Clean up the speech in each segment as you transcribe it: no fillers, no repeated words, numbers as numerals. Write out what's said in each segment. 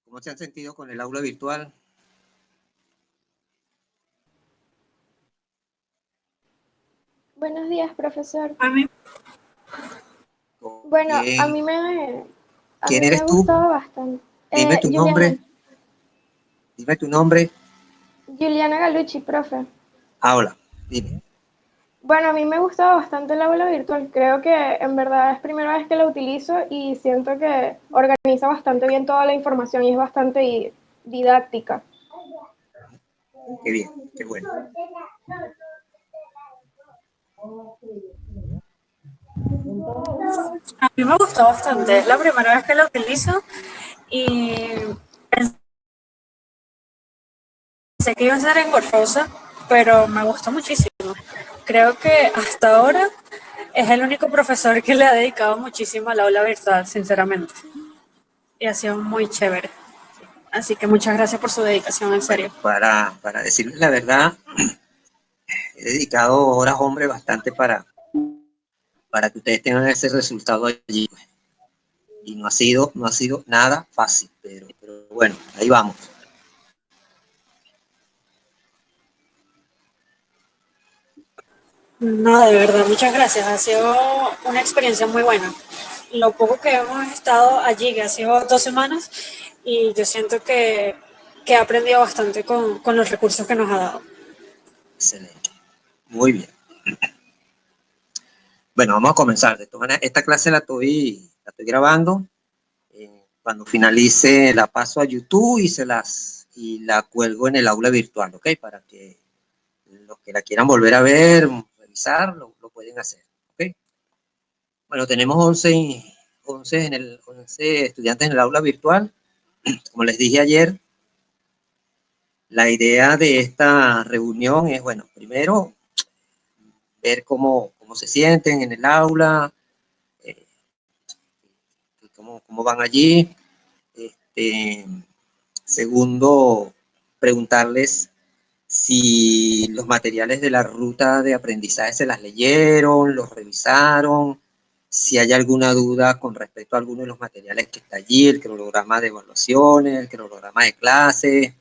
¿Cómo se han sentido con el aula virtual? Buenos días, profesor. A mí, Bueno, a Bien. mí a ¿Quién mí me ha eres tú? gustado bastante. Dime tu Juliana, nombre. Dime tu nombre. Juliana Galucci, profe. Hola, dime. Bueno, a mí me ha gustado bastante el aula virtual. Creo que en verdad es primera vez que la utilizo y siento que organiza bastante bien toda la información y es bastante didáctica. Qué bien, qué bueno. a mí me gustó bastante. Es la primera vez que la utilizo y pensé que iba a ser engorrosa, pero me gustó muchísimo. Creo que hasta ahora es el único profesor que le ha dedicado muchísimo al aula virtual, sinceramente. Y ha sido muy chévere. Así que muchas gracias por su dedicación, en Bueno, serio. para decirles la verdad, he dedicado horas, hombre, bastante para que ustedes tengan ese resultado allí. Y no ha sido nada fácil, pero bueno, ahí vamos. No, de verdad, muchas gracias. Ha sido una experiencia muy buena. Lo poco que hemos estado allí, que ha sido 2 semanas, y yo siento que he aprendido bastante con los recursos que nos ha dado. Excelente. Muy bien. Bueno, vamos a comenzar. De todas maneras, esta clase la estoy grabando. Cuando finalice la paso a YouTube y la cuelgo en el aula virtual, ¿ok? Para que los que la quieran volver a ver, revisar, lo pueden hacer, ¿ok? Bueno, tenemos 11 estudiantes en el aula virtual. Como les dije ayer, la idea de esta reunión es, bueno, primero ver cómo se sienten en el aula, eh, cómo van allí. Este, segundo, preguntarles si los materiales de la ruta de aprendizaje se las leyeron, los revisaron, si hay alguna duda con respecto a alguno de los materiales que está allí, el cronograma de evaluaciones, el cronograma de clases,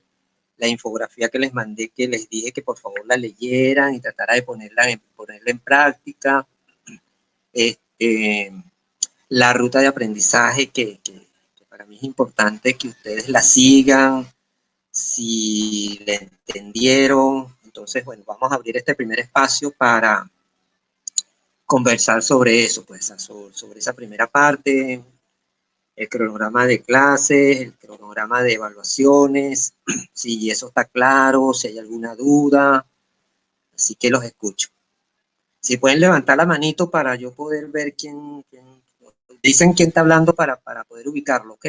la infografía que les mandé, que les dije que por favor la leyeran y tratara de ponerla en práctica, este, la ruta de aprendizaje que para mí es importante que ustedes la sigan, si le entendieron. Entonces, bueno, vamos a abrir este primer espacio para conversar sobre eso, pues, sobre esa primera parte, el cronograma de clases, el cronograma de evaluaciones, si eso está claro, si hay alguna duda, así que los escucho. Si pueden levantar la manito para yo poder ver quién dicen quién está hablando para poder ubicarlo, ¿ok?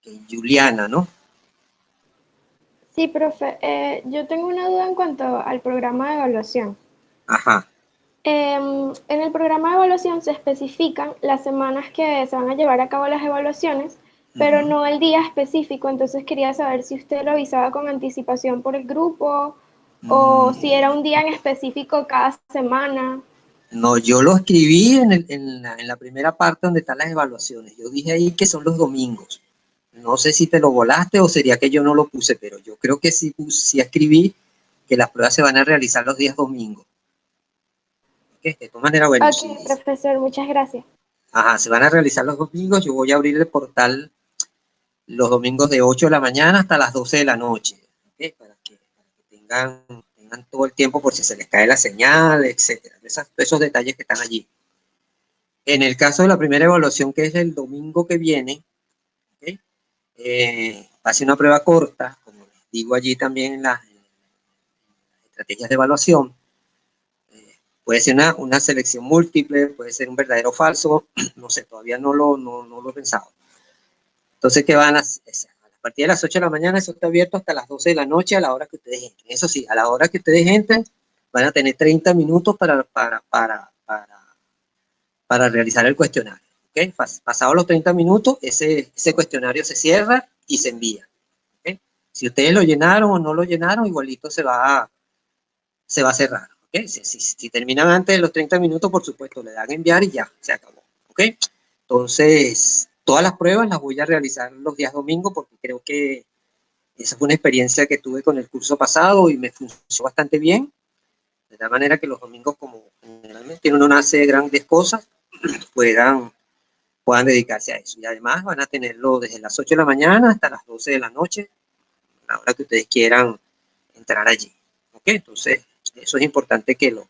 Okay, Juliana, ¿no? Sí, profe. Yo tengo una duda en cuanto al programa de evaluación. Ajá. En el programa de evaluación se especifican las semanas que se van a llevar a cabo las evaluaciones, pero Uh-huh. no el día específico. Entonces quería saber si usted lo avisaba con anticipación por el grupo o si era un día en específico cada semana. No, yo lo escribí en la primera parte donde están las evaluaciones. Yo dije ahí que son los domingos. No sé si te lo volaste o sería que yo no lo puse, pero yo creo que sí escribí que las pruebas se van a realizar los días domingos. ¿Okay? De todas maneras, bueno, Ok, profesor, muchas gracias. ajá, se van a realizar los domingos. Yo voy a abrir el portal los domingos de 8 de la mañana hasta las 12 de la noche. ¿Okay? Para que tengan todo el tiempo por si se les cae la señal, etcétera. Esos detalles que están allí. En el caso de la primera evaluación, que es el domingo que viene, ¿okay? Va a ser una prueba corta, como les digo allí también en las estrategias de evaluación. Puede ser una selección múltiple, puede ser un verdadero o falso, no sé, todavía no lo he pensado. Entonces, ¿qué van a hacer? A partir de las 8 de la mañana, eso está abierto hasta las 12 de la noche a la hora que ustedes entren. Eso sí, a la hora que ustedes entren, van a tener 30 minutos para realizar el cuestionario. ¿Okay? Pasados los 30 minutos, ese cuestionario se cierra y se envía. ¿Okay? Si ustedes lo llenaron o no lo llenaron, igualito se va a cerrar. ¿Okay? Si terminan antes de los 30 minutos, por supuesto, le dan a enviar y ya, se acabó. ¿Okay? Entonces, todas las pruebas las voy a realizar los días domingos porque creo que esa fue una experiencia que tuve con el curso pasado y me funcionó bastante bien. De tal manera que los domingos, como generalmente uno no hace grandes cosas, puedan dedicarse a eso. Y además van a tenerlo desde las 8 de la mañana hasta las 12 de la noche, a la hora que ustedes quieran entrar allí. ¿Ok? Entonces, eso es importante que lo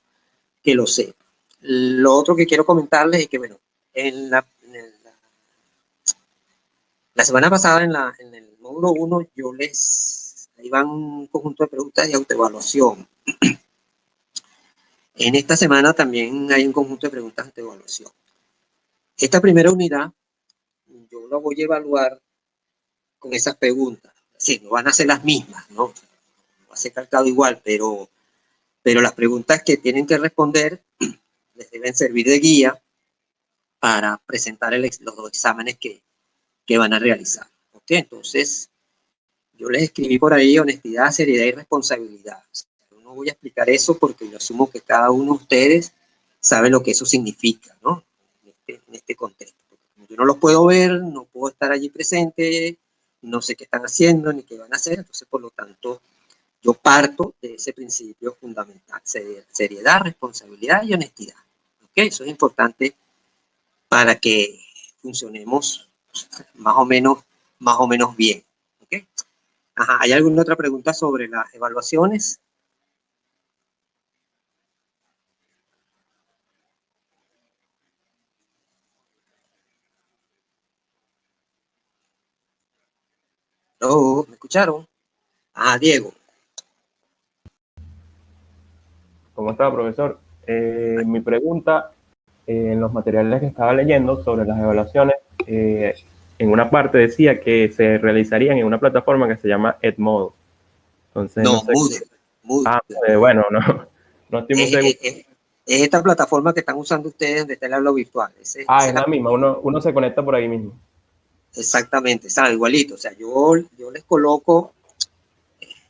sepan. Lo otro que quiero comentarles es que, bueno, la semana pasada en el módulo 1 ahí van un conjunto de preguntas de autoevaluación. En esta semana también hay un conjunto de preguntas de autoevaluación. Esta primera unidad yo la voy a evaluar con esas preguntas. Sí, no van a ser las mismas, ¿no? No va a ser calcado igual, pero las preguntas que tienen que responder les deben servir de guía para presentar los dos exámenes que van a realizar. ¿Ok? Entonces, yo les escribí por ahí honestidad, seriedad y responsabilidad. O sea, no voy a explicar eso porque yo asumo que cada uno de ustedes sabe lo que eso significa, ¿no? En este contexto. Yo no los puedo ver, no puedo estar allí presente, no sé qué están haciendo ni qué van a hacer, entonces por lo tanto yo parto de ese principio fundamental, seriedad, responsabilidad y honestidad. ¿Okay? Eso es importante para que funcionemos más o menos bien. ¿Okay? Ajá, ¿hay alguna otra pregunta sobre las evaluaciones? Oh, ¿me escucharon? Ah, Diego. ¿Cómo está, profesor? Mi pregunta, en los materiales que estaba leyendo sobre las evaluaciones, en una parte decía que se realizarían en una plataforma que se llama Edmodo. Entonces, no No, sé. Moodle. Ah, bueno, no estoy muy seguro. Es esta plataforma que están usando ustedes donde está el aula virtual. Es la misma, uno se conecta por ahí mismo. Exactamente, sabe, igualito. O sea, yo les coloco,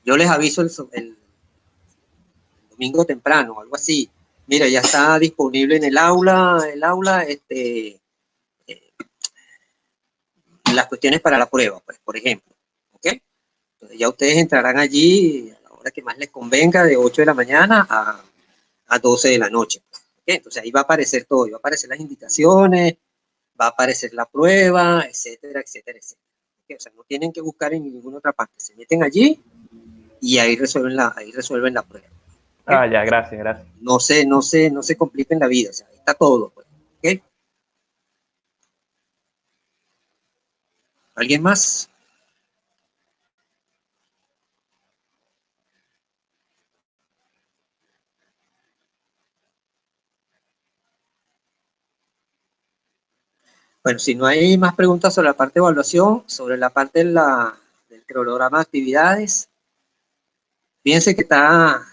yo les aviso el domingo temprano, algo así. Mira, ya está disponible en el aula, las cuestiones para la prueba, pues, por ejemplo. ¿Ok? Entonces ya ustedes entrarán allí a la hora que más les convenga, de 8 de la mañana a 12 de la noche. ¿Okay? Entonces ahí va a aparecer todo, va a aparecer las indicaciones, va a aparecer la prueba, etcétera, etcétera, etcétera. ¿Okay? O sea, no tienen que buscar en ninguna otra parte, se meten allí y ahí resuelven la prueba. ¿Okay? Ah, ya, gracias. No se compliquen la vida, o sea, ahí está todo. Pues. ¿Okay? ¿Alguien más? Bueno, si no hay más preguntas sobre la parte de evaluación, sobre la parte del cronograma de actividades, fíjense que está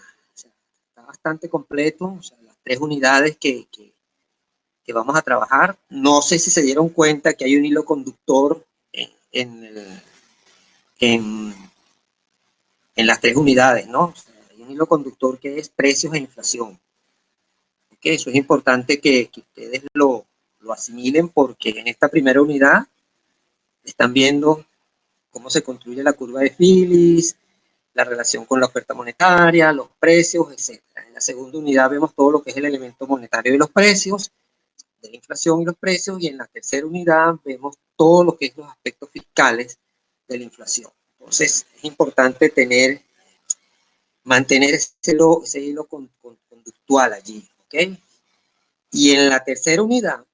bastante completo, o sea, las 3 unidades que vamos a trabajar. No sé si se dieron cuenta que hay un hilo conductor en las 3 unidades, ¿no? O sea, hay un hilo conductor que es precios e inflación. ¿Okay? Eso es importante que ustedes lo asimilen porque en esta primera unidad están viendo cómo se construye la curva de Phillips, la relación con la oferta monetaria, los precios, etc. En la segunda unidad vemos todo lo que es el elemento monetario de los precios, de la inflación y los precios, y en la tercera unidad vemos todo lo que es los aspectos fiscales de la inflación. Entonces, es importante mantener ese hilo conductual allí, ¿ok? Y en la tercera unidad,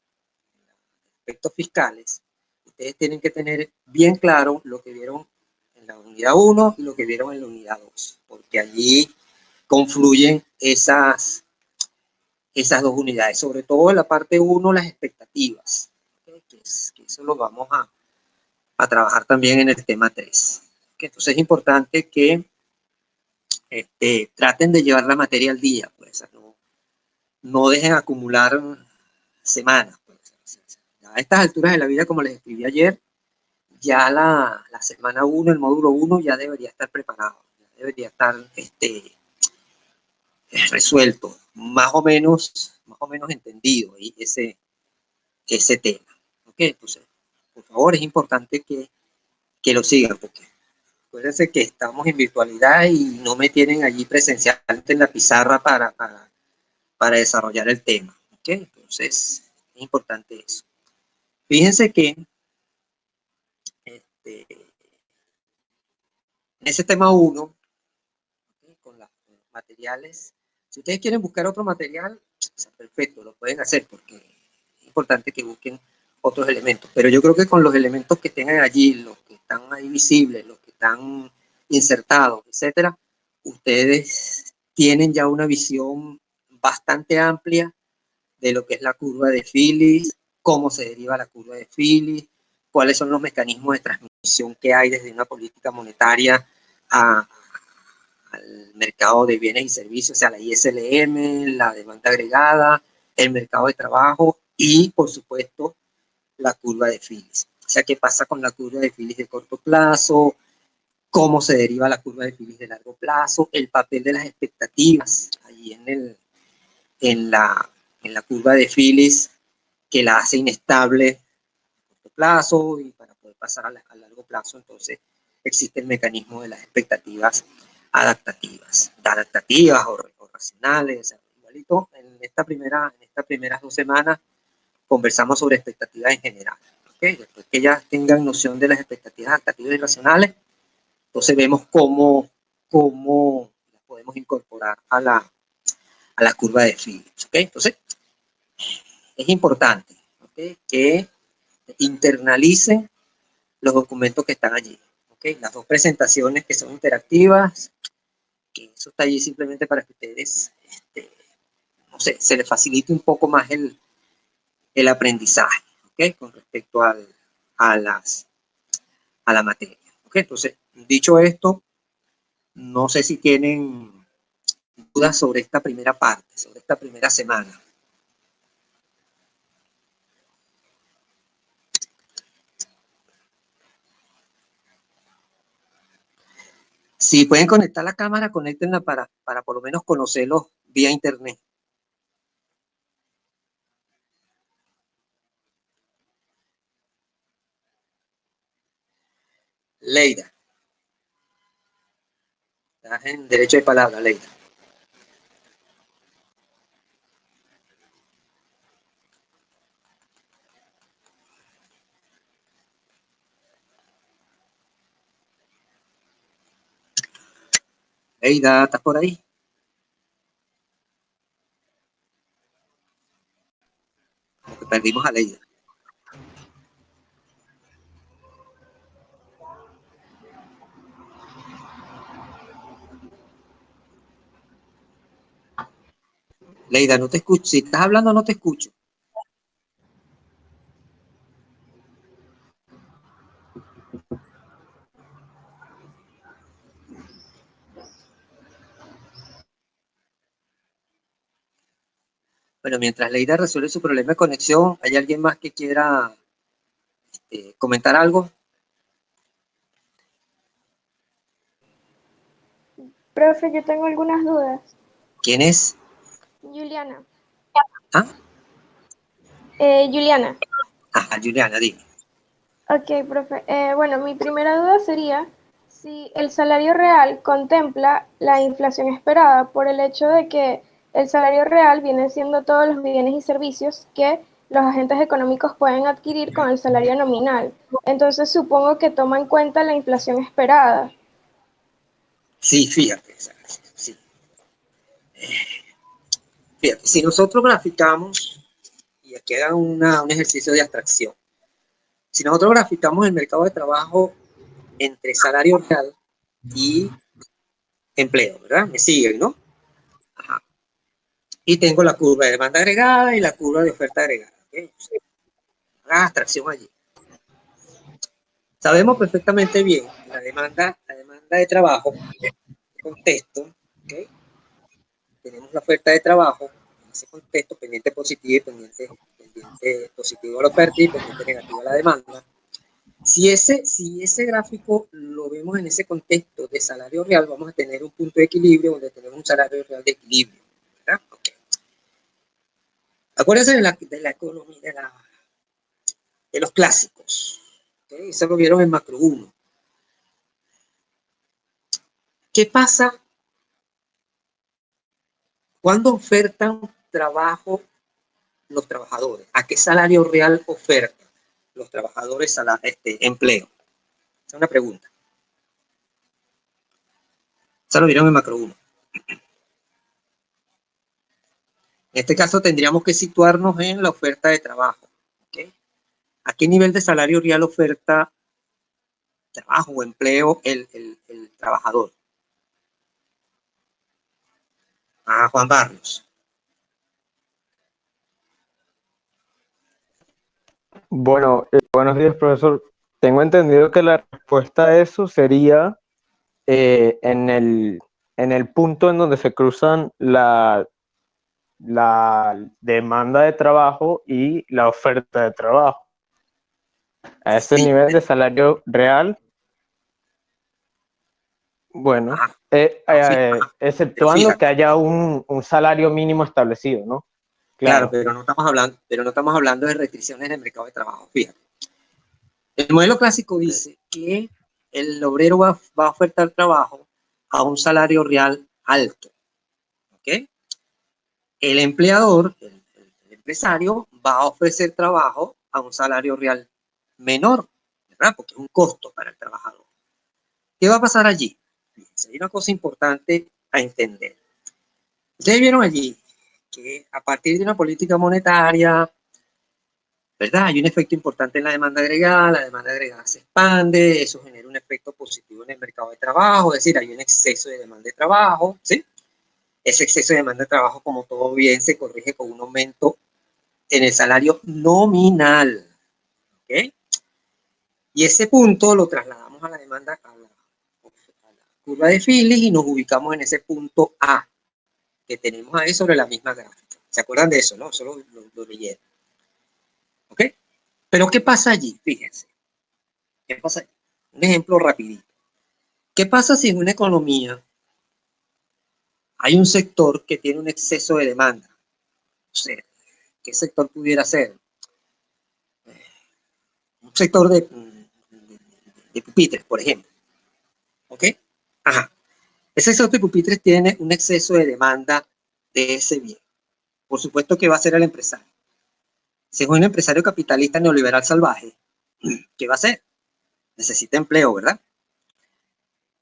aspectos fiscales, ustedes tienen que tener bien claro lo que vieron en la unidad 1 y lo que vieron en la unidad 2, porque allí confluyen esas 2 unidades, sobre todo en la parte 1, las expectativas, ¿okay? que eso lo vamos a trabajar también en el tema 3. ¿Okay? Entonces es importante que traten de llevar la materia al día, pues, no dejen acumular semanas. Pues. A estas alturas de la vida, como les escribí ayer, ya la semana 1, el módulo 1 ya debería estar preparado, ya debería estar resuelto, más o menos entendido ahí ese tema. ¿Ok? Entonces, por favor, es importante que lo sigan, porque acuérdense que estamos en virtualidad y no me tienen allí presencialmente en la pizarra para desarrollar el tema. ¿Ok? Entonces, es importante eso. Fíjense que en ese tema 1, ¿okay? Con los materiales, si ustedes quieren buscar otro material, perfecto, lo pueden hacer, porque es importante que busquen otros elementos, pero yo creo que con los elementos que tengan allí, los que están ahí visibles, los que están insertados, etcétera, ustedes tienen ya una visión bastante amplia de lo que es la curva de Phillips, cómo se deriva la curva de Phillips, cuáles son los mecanismos de transmisión que hay desde una política monetaria al mercado de bienes y servicios, o sea, la ISLM, la demanda agregada, el mercado de trabajo y, por supuesto, la curva de Phillips. O sea, qué pasa con la curva de Phillips de corto plazo, cómo se deriva la curva de Phillips de largo plazo, el papel de las expectativas ahí en la curva de Phillips, que la hace inestable a corto plazo, y para poder pasar a largo plazo, entonces existe el mecanismo de las expectativas adaptativas o racionales. Igualito, en estas primeras 2 semanas conversamos sobre expectativas en general. ¿Okay? Después que ya tengan noción de las expectativas adaptativas y racionales, entonces vemos cómo las podemos incorporar a la curva de Phillips. ¿Okay? Entonces, es importante, ¿okay? Que internalicen los documentos que están allí. ¿Okay? Las 2 presentaciones que son interactivas, que eso está allí simplemente para que ustedes, no sé, se les facilite un poco más el aprendizaje, ¿okay? Con respecto a la materia. ¿Okay? Entonces, dicho esto, no sé si tienen dudas sobre esta primera parte, sobre esta primera semana. Si pueden conectar la cámara, conéctenla para por lo menos conocerlos vía internet. Leida. Estás en derecho de palabra, Leida. Leida, ¿estás por ahí? Porque perdimos a Leida. Leida, no te escucho. Si estás hablando, no te escucho. Bueno, mientras Leida resuelve su problema de conexión, ¿hay alguien más que quiera comentar algo? Profe, yo tengo algunas dudas. ¿Quién es? Juliana. ¿Ah? Juliana. Ajá, Juliana, dime. Ok, profe. Bueno, mi primera duda sería si el salario real contempla la inflación esperada por el hecho de que el salario real viene siendo todos los bienes y servicios que los agentes económicos pueden adquirir con el salario nominal. Entonces supongo que toma en cuenta la inflación esperada. Sí, fíjate. Sí. Fíjate, si nosotros graficamos, y aquí hagan un ejercicio de abstracción, si nosotros graficamos el mercado de trabajo entre salario real y empleo, ¿verdad? Me siguen, ¿no? Ajá. Y tengo la curva de demanda agregada y la curva de oferta agregada. ¿Okay? Hagan abstracción allí. Sabemos perfectamente bien la demanda de trabajo, de contexto, ¿okay? Tenemos la oferta de trabajo, en ese contexto, pendiente positivo y pendiente positivo a la oferta y pendiente negativo a la demanda. Si ese gráfico lo vemos en ese contexto de salario real, vamos a tener un punto de equilibrio donde tenemos un salario real de equilibrio, ¿verdad? Okay. Acuérdense de la economía, de los clásicos. ¿Okay? Eso lo vieron en Macro 1. ¿Qué pasa cuando ofertan trabajo los trabajadores? ¿A qué salario real ofertan los trabajadores empleo? Esa es una pregunta. Eso lo vieron en Macro 1. En este caso tendríamos que situarnos en la oferta de trabajo. ¿Okay? ¿A qué nivel de salario real oferta trabajo o empleo el trabajador? A Juan Barrios. Bueno, buenos días, profesor. Tengo entendido que la respuesta a eso sería en el punto en donde se cruzan la demanda de trabajo y la oferta de trabajo. A ese Sí, nivel de salario real, bueno, exceptuando fíjate, que haya un salario mínimo establecido, ¿no? claro, Claro. pero no estamos hablando de restricciones en el mercado de trabajo. Fíjate. El modelo clásico dice que el obrero va a ofertar trabajo a un salario real alto. ¿Okay? El empleador, el empresario, va a ofrecer trabajo a un salario real menor, ¿verdad? Porque es un costo para el trabajador. ¿Qué va a pasar allí? Fíjense, hay una cosa importante a entender. Ustedes vieron allí que a partir de una política monetaria, ¿verdad? Hay un efecto importante en la demanda agregada se expande, eso genera un efecto positivo en el mercado de trabajo, es decir, hay un exceso de demanda de trabajo, ¿sí? Ese exceso de demanda de trabajo, como todo bien, se corrige con un aumento en el salario nominal, ¿ok? Y ese punto lo trasladamos a la demanda, a la curva de Phillips y nos ubicamos en ese punto A, que tenemos ahí sobre la misma gráfica. ¿Se acuerdan de eso, no? Eso lo leyeron. ¿Ok? Pero ¿qué pasa allí? Fíjense. ¿Qué pasa allí? Un ejemplo rapidito. ¿Qué pasa si en una economía hay un sector que tiene un exceso de demanda? O sea, ¿qué sector pudiera ser? Un sector de pupitres, por ejemplo. ¿Ok? Ajá. Ese sector de pupitres tiene un exceso de demanda de ese bien. Por supuesto que va a ser el empresario. Si es un empresario capitalista neoliberal salvaje, ¿qué va a hacer? Necesita empleo, ¿verdad?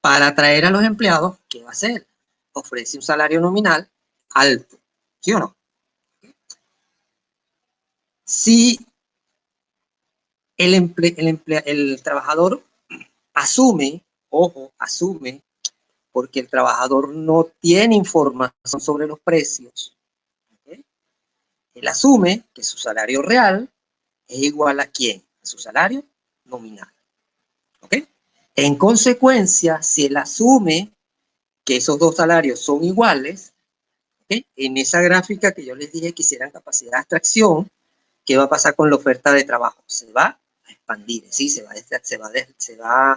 Para atraer a los empleados, ¿qué va a hacer? Ofrece un salario nominal alto, ¿sí o no? Si el trabajador asume, ojo, asume, porque el trabajador no tiene información sobre los precios, ¿okay? Él asume que su salario real es igual a ¿quién? A su salario nominal. ¿Ok? En consecuencia, si él asume que esos dos salarios son iguales, ¿okay? En esa gráfica que yo les dije que hicieran capacidad de abstracción, ¿qué va a pasar con la oferta de trabajo? Se va a expandir, ¿sí? Se va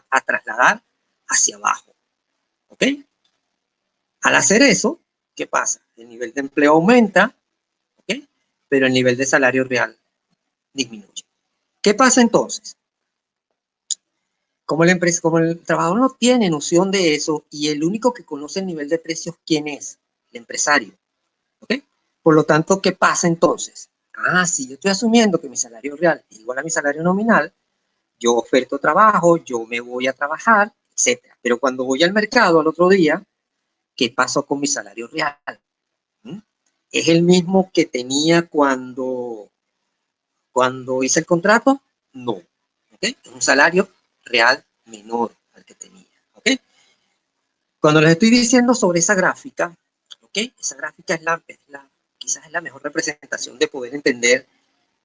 a trasladar hacia abajo. ¿Ok? Al hacer eso, ¿qué pasa? El nivel de empleo aumenta, ¿ok? Pero el nivel de salario real disminuye. ¿Qué pasa entonces? Como el trabajador no tiene noción de eso y el único que conoce el nivel de precios, ¿quién es? El empresario. ¿Ok? Por lo tanto, ¿qué pasa entonces? Si yo estoy asumiendo que mi salario real es igual a mi salario nominal, yo oferto trabajo, yo me voy a trabajar, etc. Pero cuando voy al mercado al otro día, ¿qué pasó con mi salario real? ¿Es el mismo que tenía cuando hice el contrato? No. ¿Okay? Es un salario real menor al que tenía. ¿Okay? Cuando les estoy diciendo sobre esa gráfica, ¿okay? Esa gráfica quizás es la mejor representación de poder entender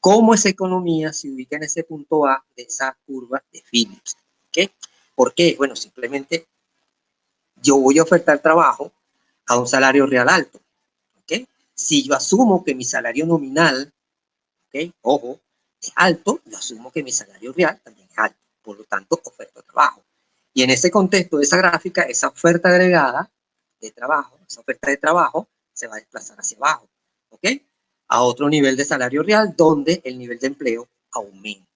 cómo esa economía se ubica en ese punto A de esa curva de Phillips. ¿Okay? ¿Por qué? Bueno, simplemente yo voy a ofertar trabajo a un salario real alto. ¿Okay? Si yo asumo que mi salario nominal, ¿okay? Ojo, es alto, yo asumo que mi salario real también es alto. por lo tanto, oferta de trabajo. Y en ese contexto de esa gráfica, esa oferta agregada de trabajo, esa oferta de trabajo se va a desplazar hacia abajo, ¿ok? A otro nivel de salario real, donde el nivel de empleo aumenta.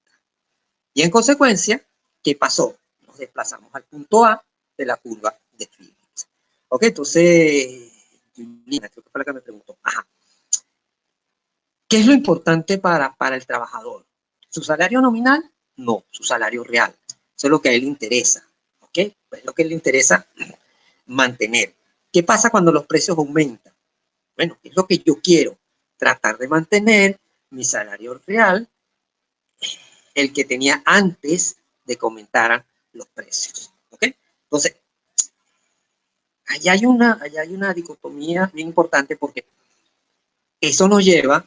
Y en consecuencia, ¿qué pasó? Nos desplazamos al punto A de la curva de Phillips. ¿Ok? Entonces, Juliana, creo que fue la que me preguntó. Ajá. ¿Qué es lo importante para el trabajador? ¿Su salario nominal? No, su salario real. Eso es lo que a él le interesa. ¿Ok? Es lo que a él le interesa mantener. ¿Qué pasa cuando los precios aumentan? Bueno, es lo que yo quiero. Tratar de mantener mi salario real, el que tenía antes de que aumentaran los precios. ¿Ok? Entonces, allá hay una dicotomía bien importante porque eso nos lleva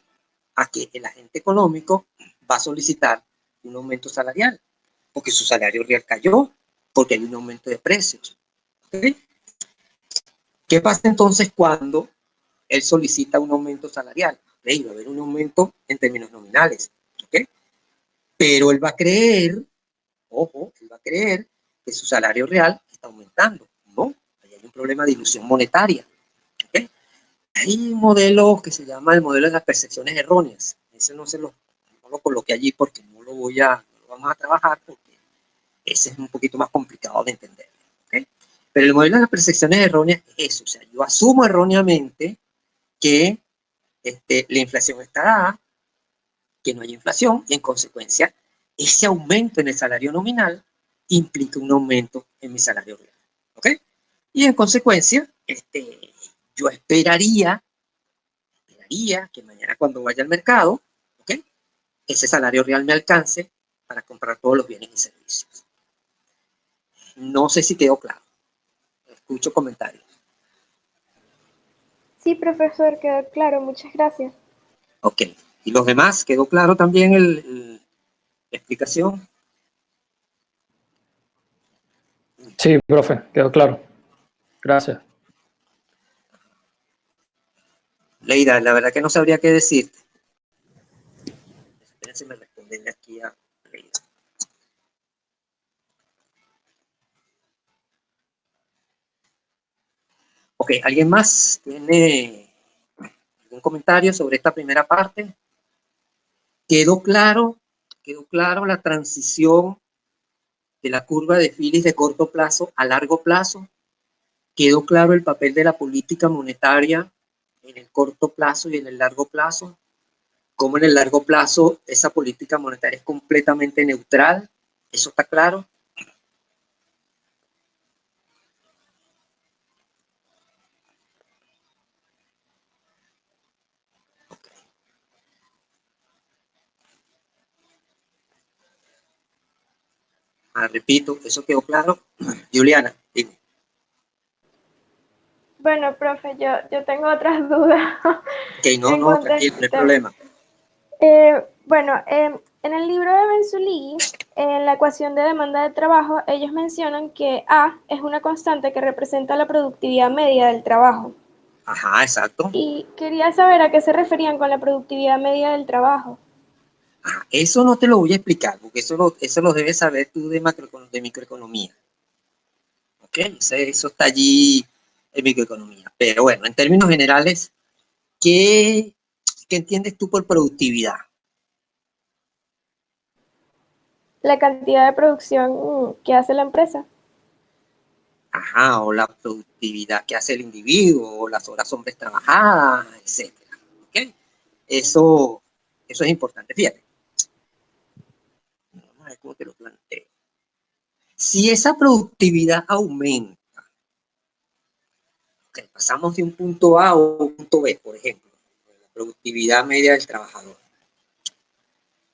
a que el agente económico va a solicitar un aumento salarial, porque su salario real cayó, porque hay un aumento de precios. ¿Okay? ¿Qué pasa entonces cuando él solicita un aumento salarial? Va a haber un aumento en términos nominales, ¿okay? Pero él va a creer, ojo, él va a creer que su salario real está aumentando. No, ahí hay un problema de ilusión monetaria. ¿Okay? Hay un modelo que se llama el modelo de las percepciones erróneas. Ese no lo coloqué allí porque no lo vamos a trabajar porque ese es un poquito más complicado de entender. ¿Okay? Pero el modelo de las percepciones erróneas es eso. O sea, yo asumo erróneamente que la inflación está dada, que no hay inflación, y en consecuencia, ese aumento en el salario nominal implica un aumento en mi salario real. ¿Ok? Y en consecuencia, yo esperaría que mañana cuando vaya al mercado, ¿ok? Ese salario real me alcance para comprar todos los bienes y servicios. No sé si quedó claro. Escucho comentarios. Sí, profesor, quedó claro. Muchas gracias. Ok. ¿Y los demás? ¿Quedó claro también la explicación? Sí, profe, quedó claro. Gracias. Leida, la verdad que no sabría qué decirte. Espérense, me responden aquí a Leida. Ok, ¿alguien más tiene algún comentario sobre esta primera parte? ¿Quedó claro la transición de la curva de Phillips de corto plazo a largo plazo? ¿Quedó claro el papel de la política monetaria en el corto plazo y en el largo plazo? ¿Cómo en el largo plazo esa política monetaria es completamente neutral? ¿Eso está claro? Repito, ¿eso quedó claro? Juliana, dime. Bueno, profe, yo tengo otras dudas Ok, en no, cuanto a tranquilo, este no hay tema. problema. En el libro de Benzuligui, en la ecuación de demanda de trabajo, ellos mencionan que A es una constante que representa la productividad media del trabajo. Ajá, exacto. Y quería saber a qué se referían con la productividad media del trabajo. Ajá, eso no te lo voy a explicar, porque eso lo debes saber tú de microeconomía. ¿Ok? Eso está allí en microeconomía. Pero bueno, en términos generales, ¿qué entiendes tú por productividad? La cantidad de producción que hace la empresa. Ajá, o la productividad que hace el individuo, o las horas hombres trabajadas, etcétera. ¿Ok? Eso es importante. Fíjate. Vamos a ver cómo te lo planteo. Si esa productividad aumenta, okay, pasamos de un punto A a un punto B, por ejemplo, la productividad media del trabajador.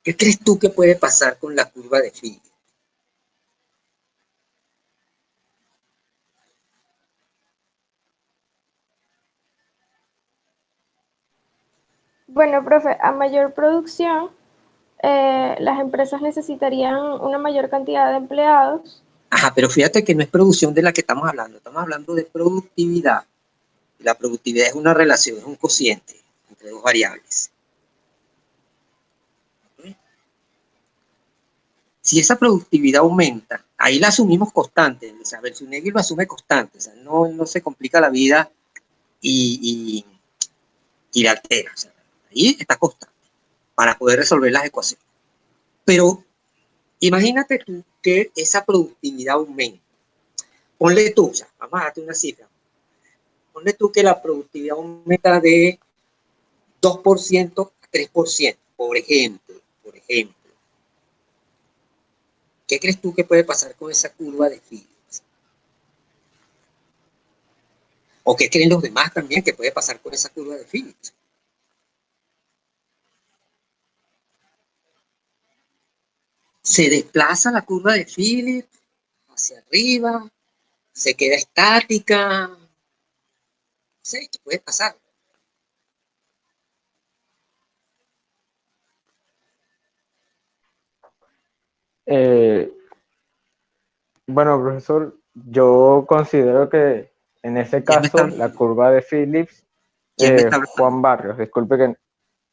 ¿Qué crees tú que puede pasar con la curva de Phillips? Bueno, profe, a mayor producción, las empresas necesitarían una mayor cantidad de empleados. Ajá, pero fíjate que no es producción de la que estamos hablando de productividad. La productividad es una relación, es un cociente entre dos variables. ¿Okay? Si esa productividad aumenta, ahí la asumimos constante, o sea, Berzunegui lo asume constante, o sea, no se complica la vida y la altera, o sea, ahí está constante para poder resolver las ecuaciones. Pero imagínate tú que esa productividad aumenta. Ponle tú, o sea, vamos a darte una cifra. Ponle tú que la productividad aumenta de 2% a 3%, por ejemplo. ¿Qué crees tú que puede pasar con esa curva de Phillips? ¿O qué creen los demás también que puede pasar con esa curva de Phillips? Se desplaza la curva de Phillips hacia arriba, se queda estática. No sé, ¿qué puede pasar? Eh, bueno, profesor, yo considero que en ese ¿Quién me está caso la hablando? curva de Phillips, ¿Quién me está hablando? Juan Barrios, disculpe que,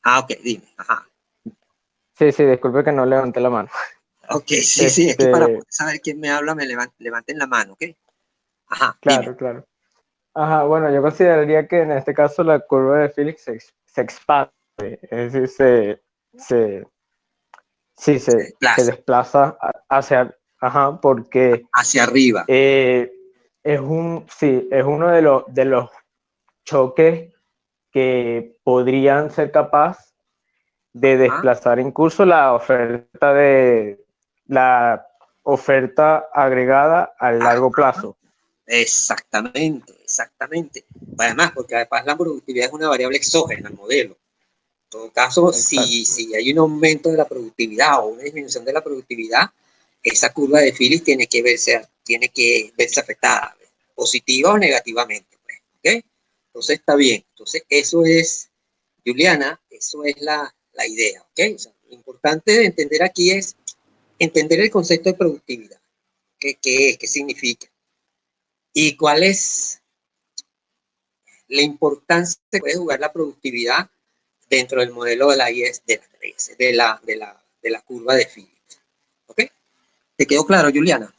Ah, ok, dime. Ajá. sí, disculpe que no levanté la mano. Ok, sí, es que para Este, poder saber quién me habla, levanten la mano, ¿ok? Ajá, dime. claro. Ajá, bueno, yo consideraría que en este caso la curva de Phillips se expande, es decir, se, sí, Se se desplaza desplaza hacia, ajá, porque hacia arriba. eh, sí, es uno de los choques que podrían ser capaz de Ajá. desplazar incluso la oferta agregada a largo Ajá. plazo. Exactamente. Además, porque además la productividad es una variable exógena al modelo. En todo caso, Exacto. si hay un aumento de la productividad o una disminución de la productividad, esa curva de Phillips tiene que verse afectada, positiva o negativamente. Pues, ¿okay? Entonces está bien. Entonces eso es, Juliana, eso es la idea. ¿Okay? O sea, lo importante de entender aquí es entender el concepto de productividad. ¿Qué es? ¿Qué significa? ¿Y cuál es la importancia que puede jugar la productividad dentro del modelo de la IS, de la curva de Phillips? ¿Ok? ¿Te quedó claro, Juliana?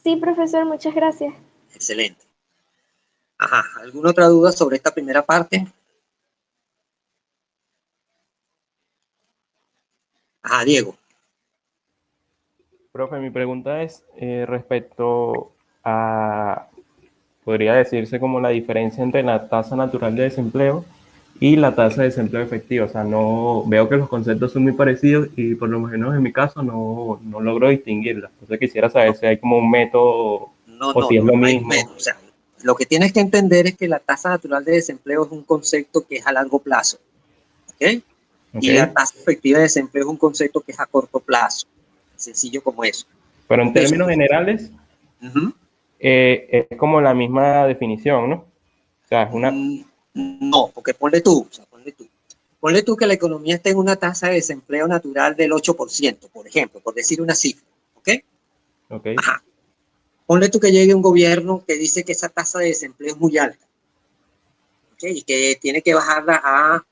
Sí, profesor, muchas gracias. Excelente. Ajá, ¿alguna otra duda sobre esta primera parte? Ajá, Diego. Profe, mi pregunta es respecto a, podría decirse como la diferencia entre la tasa natural de desempleo y la tasa de desempleo efectivo. O sea, no veo que los conceptos son muy parecidos y por lo menos en mi caso no logro distinguirlas. Entonces quisiera saber No, si hay como un método o si es lo no hay mismo. menos. O sea, lo que tienes que entender es que la tasa natural de desempleo es un concepto que es a largo plazo. ¿Ok? ¿Ok? Y la tasa efectiva de desempleo es un concepto que es a corto plazo. Sencillo como eso. Pero en Ok, términos generales uh-huh. es como la misma definición, ¿no? O sea, es una... No, porque ponle tú que la economía esté en una tasa de desempleo natural del 8%, por ejemplo, por decir una cifra. ¿Ok? Ok, Ajá. Ponle tú que llegue un gobierno que dice que esa tasa de desempleo es muy alta. ¿Ok? Y que tiene que bajarla a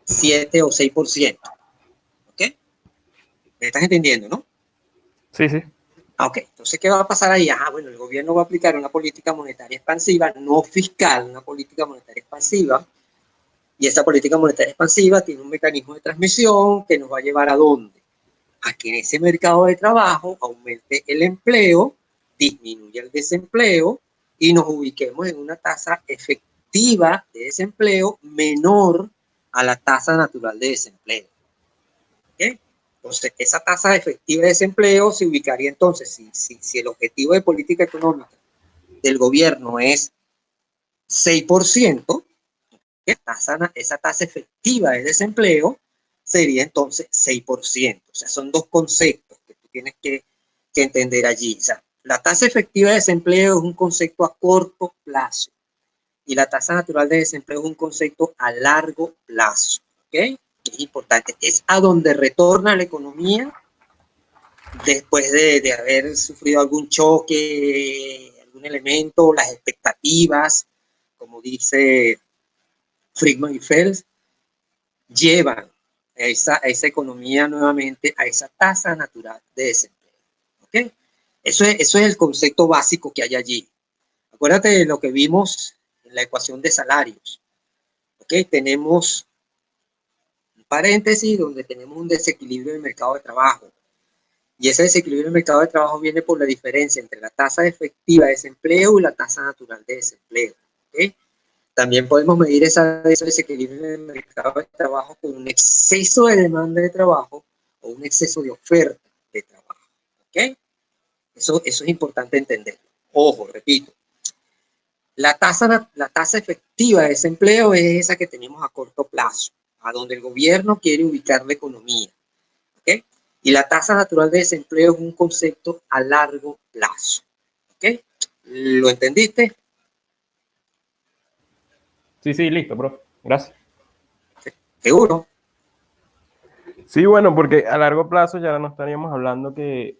7 o 6%. ¿Ok? ¿Me estás entendiendo, no? sí. Ok, entonces, ¿qué va a pasar ahí? Bueno, el gobierno va a aplicar una política monetaria expansiva, no fiscal, una política monetaria expansiva, y esa política monetaria expansiva tiene un mecanismo de transmisión que nos va a llevar ¿a dónde? A que en ese mercado de trabajo aumente el empleo, disminuya el desempleo y nos ubiquemos en una tasa efectiva de desempleo menor a la tasa natural de desempleo. ¿Okay? Entonces, esa tasa efectiva de desempleo se ubicaría entonces, si el objetivo de política económica del gobierno es 6%, esa tasa efectiva de desempleo sería entonces 6%. O sea, son dos conceptos que tú tienes que entender allí. O sea, la tasa efectiva de desempleo es un concepto a corto plazo y la tasa natural de desempleo es un concepto a largo plazo. ¿Ok? Es importante. Es a donde retorna la economía después de haber sufrido algún choque, algún elemento, las expectativas, como dice Friedman y Fels, llevan a esa economía nuevamente a esa tasa natural de desempleo. ¿Ok? Eso es el concepto básico que hay allí. Acuérdate de lo que vimos en la ecuación de salarios. ¿Ok? Tenemos un paréntesis donde tenemos un desequilibrio del mercado de trabajo. Y ese desequilibrio del mercado de trabajo viene por la diferencia entre la tasa efectiva de desempleo y la tasa natural de desempleo. ¿Okay? También podemos medir ese desequilibrio en el mercado de trabajo con un exceso de demanda de trabajo o un exceso de oferta de trabajo. ¿Okay? Eso es importante entenderlo. Ojo, repito, la tasa efectiva de desempleo es esa que tenemos a corto plazo, a donde el gobierno quiere ubicar la economía. ¿Okay? Y la tasa natural de desempleo es un concepto a largo plazo. ¿Ok? ¿Lo entendiste? Sí, sí, listo, profe. Gracias. ¿Seguro? Sí, bueno, porque a largo plazo ya no estaríamos hablando que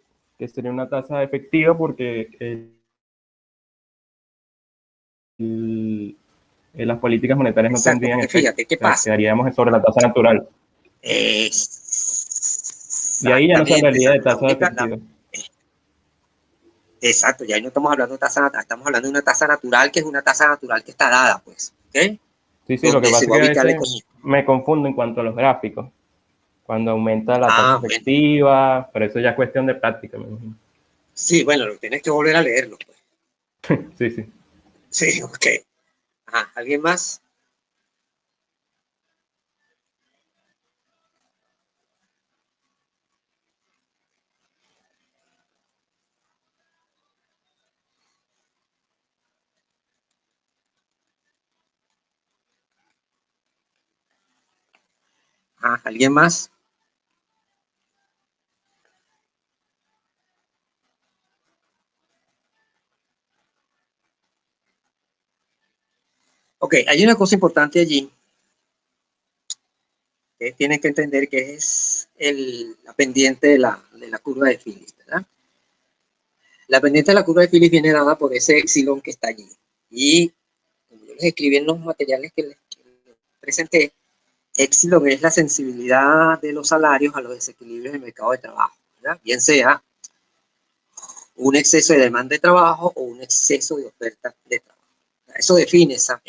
sería una tasa efectiva porque las políticas monetarias no Exacto, tendrían porque efecto. fíjate, ¿qué O sea, pasa? quedaríamos sobre la tasa natural. Y ahí ya no se Exactamente, hablaría de la tasa única, efectiva. exacto, ya ahí no estamos hablando de tasa, estamos hablando de una tasa natural que es una tasa natural que está dada, pues, ¿ok? Sí, sí, lo que Donde se pasa es va a que a ubicar la veces economía. me confundo en cuanto a los gráficos. Cuando aumenta la tasa Bueno, efectiva, pero eso ya es cuestión de práctica, me imagino. sí, bueno, lo tienes que volver a leerlo, pues. Sí, sí. Sí, ok. Ajá, ¿alguien más? Ajá, ¿alguien más? Ok, hay una cosa importante allí que tienen que entender que es la pendiente de la curva de Phillips, ¿verdad? La pendiente de la curva de Phillips viene dada por ese epsilon que está allí. Y como yo les escribí en los materiales que les presenté, epsilon es la sensibilidad de los salarios a los desequilibrios del mercado de trabajo, ¿verdad? Bien sea un exceso de demanda de trabajo o un exceso de oferta de trabajo. Eso define esa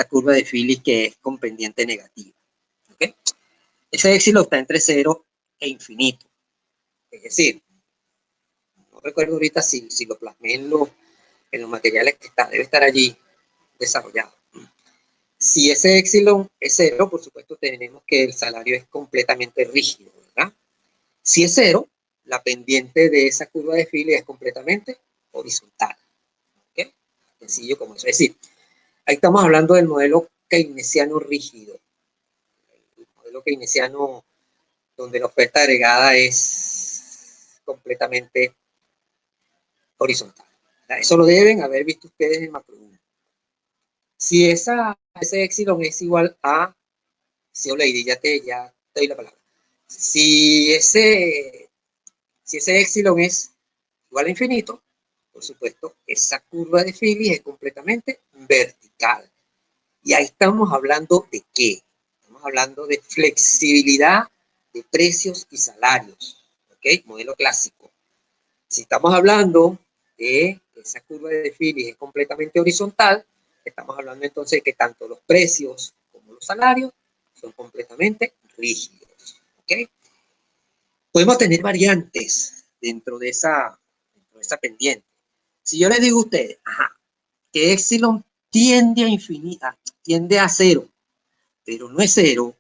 curva de Phillips que es con pendiente negativa. ¿Okay? Ese epsilon está entre 0 e infinito. Es decir, no recuerdo ahorita si lo plasmé en los materiales que está, debe estar allí desarrollado. Si ese epsilon es 0, por supuesto tenemos que el salario es completamente rígido, ¿verdad? Si es 0, la pendiente de esa curva de Phillips es completamente horizontal. ¿Okay? Sencillo como eso. Es decir, ahí estamos hablando del modelo keynesiano rígido. El modelo keynesiano donde la oferta agregada es completamente horizontal. Eso lo deben haber visto ustedes en macro 1. Si ese epsilon es igual a, si o Lady, ya te doy la palabra. Si ese epsilon es igual a infinito, por supuesto, esa curva de Phillips es completamente vertical. Y ahí estamos hablando de qué? Estamos hablando de flexibilidad de precios y salarios. ¿Ok? Modelo clásico. Si estamos hablando de que esa curva de Phillips es completamente horizontal, estamos hablando entonces de que tanto los precios como los salarios son completamente rígidos. ¿Ok? Podemos tener variantes dentro de esa pendiente. Si yo les digo a ustedes, que epsilon tiende a infinita, tiende a 0, pero no es 0,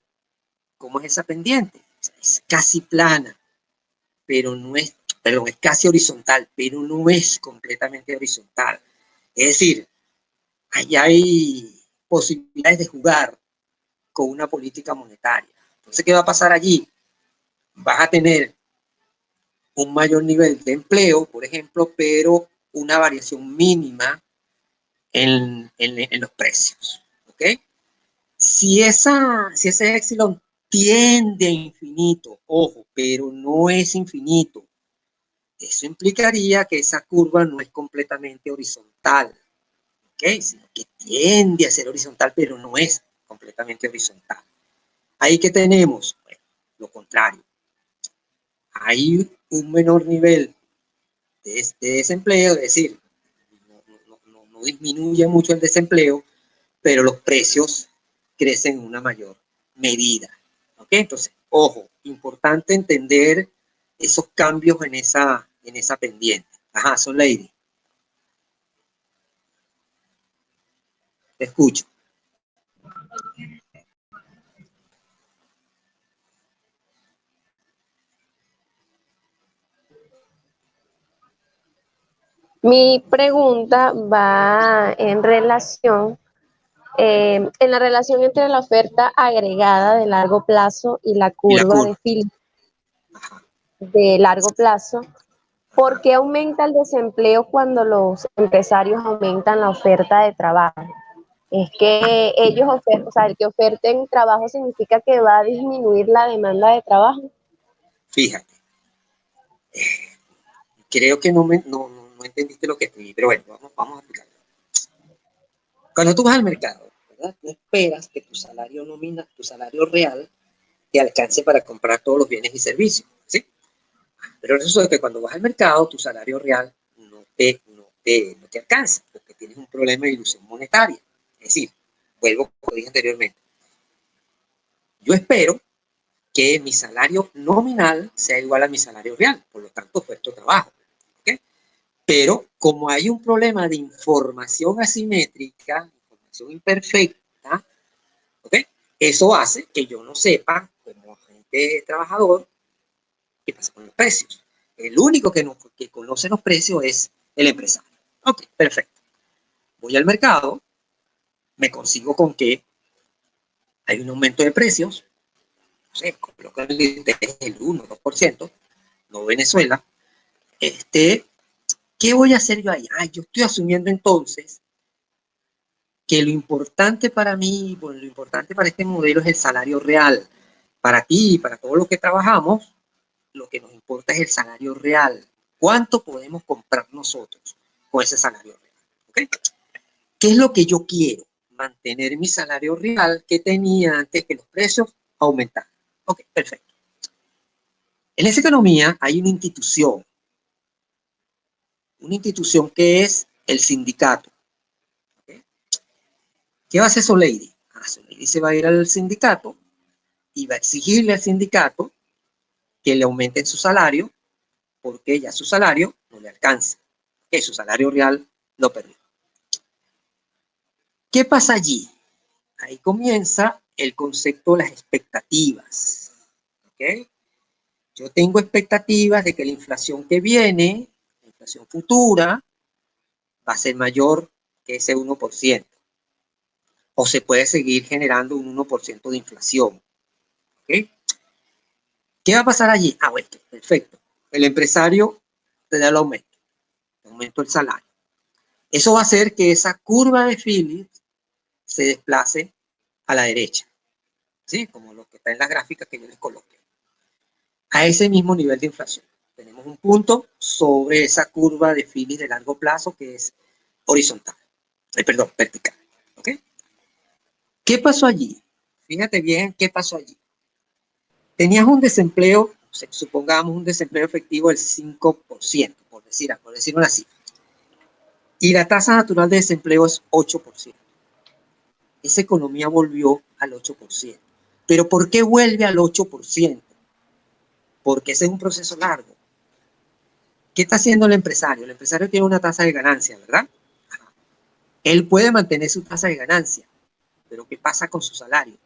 ¿cómo es esa pendiente? O sea, es casi plana, pero no es, perdón, es casi horizontal, pero no es completamente horizontal. Es decir, allá hay posibilidades de jugar con una política monetaria. Entonces, ¿qué va a pasar allí? Vas a tener un mayor nivel de empleo, por ejemplo, pero una variación mínima en los precios. ¿Ok? Si ese epsilon tiende a infinito, ojo, pero no es infinito, eso implicaría que esa curva no es completamente horizontal, ¿ok? Sino que tiende a ser horizontal, pero no es completamente horizontal. Ahí que tenemos, bueno, lo contrario. hay un menor nivel de desempleo, es decir, no disminuye mucho el desempleo, pero los precios crecen en una mayor medida. ¿Ok? Entonces, ojo, importante entender esos cambios en esa pendiente. Ajá, son Lady. Te escucho. Mi pregunta va en la relación entre la oferta agregada de largo plazo y la Y la curva de curva. Phillips Ajá, de largo plazo. ¿Por ajá. qué aumenta el desempleo cuando los empresarios aumentan la oferta de trabajo? Es que ellos ofertan, o sea, el que oferten trabajo significa que va a disminuir la demanda de trabajo. Fíjate, creo que no entendiste lo que escribí, pero bueno, vamos a explicarlo. Cuando tú vas al mercado, ¿verdad? Tú esperas que tu salario real te alcance para comprar todos los bienes y servicios, ¿sí? Pero resulta que cuando vas al mercado, tu salario real no te alcanza, porque tienes un problema de ilusión monetaria. Es decir, vuelvo como dije anteriormente, yo espero que mi salario nominal sea igual a mi salario real, por lo tanto, puesto trabajo. ¿Okay? Pero como hay un problema de información asimétrica, información imperfecta, ¿okay? Eso hace que yo no sepa, como agente trabajador, qué pasa con los precios. El único que conoce los precios es el empresario. Ok, perfecto. Voy al mercado, me consigo con que hay un aumento de precios, no sé, colocan el 1, 2%, no Venezuela. ¿Qué voy a hacer yo ahí? Yo estoy asumiendo entonces que lo importante para mí, bueno, lo importante para este modelo es el salario real. Para ti y para todos los que trabajamos, lo que nos importa es el salario real. ¿Cuánto podemos comprar nosotros con ese salario real? ¿Okay? ¿Qué es lo que yo quiero? Mantener mi salario real que tenía antes que los precios aumentaran. Ok, perfecto. En esa economía hay una institución que es el sindicato. ¿Okay? ¿Qué va a hacer Soleidi? Soleidi se va a ir al sindicato y va a exigirle al sindicato que le aumenten su salario porque ya su salario no le alcanza, que su salario real lo perdió. ¿Qué pasa allí? Ahí comienza el concepto de las expectativas. ¿Okay? Yo tengo expectativas de que la inflación que viene, la inflación futura, va a ser mayor que ese 1%. O se puede seguir generando un 1% de inflación. ¿Okay? ¿Qué va a pasar allí? Bueno, perfecto. El empresario te da el aumento del salario. Eso va a hacer que esa curva de Phillips se desplace a la derecha, ¿sí? Como lo que está en las gráficas que yo les coloqué. A ese mismo nivel de inflación. Tenemos un punto sobre esa curva de Phillips de largo plazo que es horizontal, vertical. ¿Ok? ¿Qué pasó allí? Fíjate bien qué pasó allí. Tenías un desempleo, supongamos un desempleo efectivo del 5%, por decirlo así. Y la tasa natural de desempleo es 8%. Esa economía volvió al 8%. ¿Pero por qué vuelve al 8%? Porque ese es un proceso largo. ¿Qué está haciendo el empresario? El empresario tiene una tasa de ganancia, ¿verdad? Él puede mantener su tasa de ganancia, pero ¿qué pasa con su salario?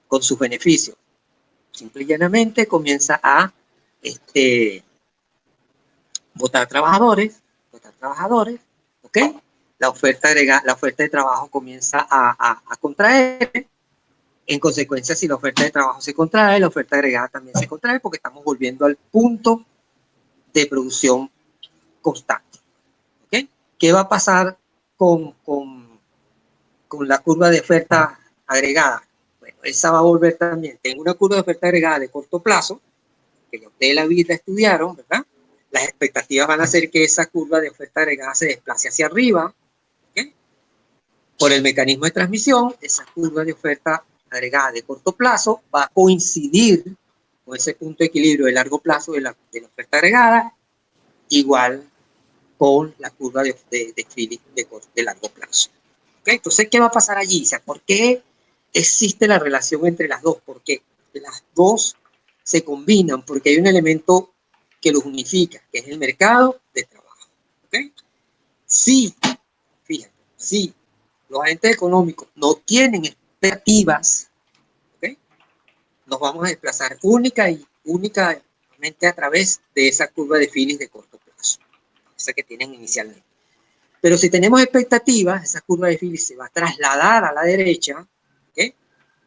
Con sus beneficios. Simple y llanamente comienza a votar trabajadores, ¿ok? La oferta de trabajo comienza a contraer. En consecuencia, si la oferta de trabajo se contrae, la oferta agregada también se contrae porque estamos volviendo al punto de producción constante. ¿Okay? ¿Qué va a pasar con la curva de oferta agregada? Bueno, esa va a volver también. Tengo una curva de oferta agregada de corto plazo, que ya ustedes la vida estudiaron, ¿verdad? Las expectativas van a ser que esa curva de oferta agregada se desplace hacia arriba. ¿Okay? Por el mecanismo de transmisión, esa curva de oferta agregada de corto plazo va a coincidir con ese punto de equilibrio de largo plazo de la oferta agregada, igual con la curva de Phillips de largo plazo. ¿Okay? Entonces, ¿qué va a pasar allí? O sea, ¿por qué existe la relación entre las dos? Porque las dos se combinan, porque hay un elemento que los unifica, que es el mercado de trabajo. ¿Okay? Sí, fíjate, sí, los agentes económicos no tienen expectativas, ¿okay? Nos vamos a desplazar únicamente a través de esa curva de Phillips de corto plazo, esa que tienen inicialmente. Pero si tenemos expectativas, esa curva de Phillips se va a trasladar a la derecha, ¿okay?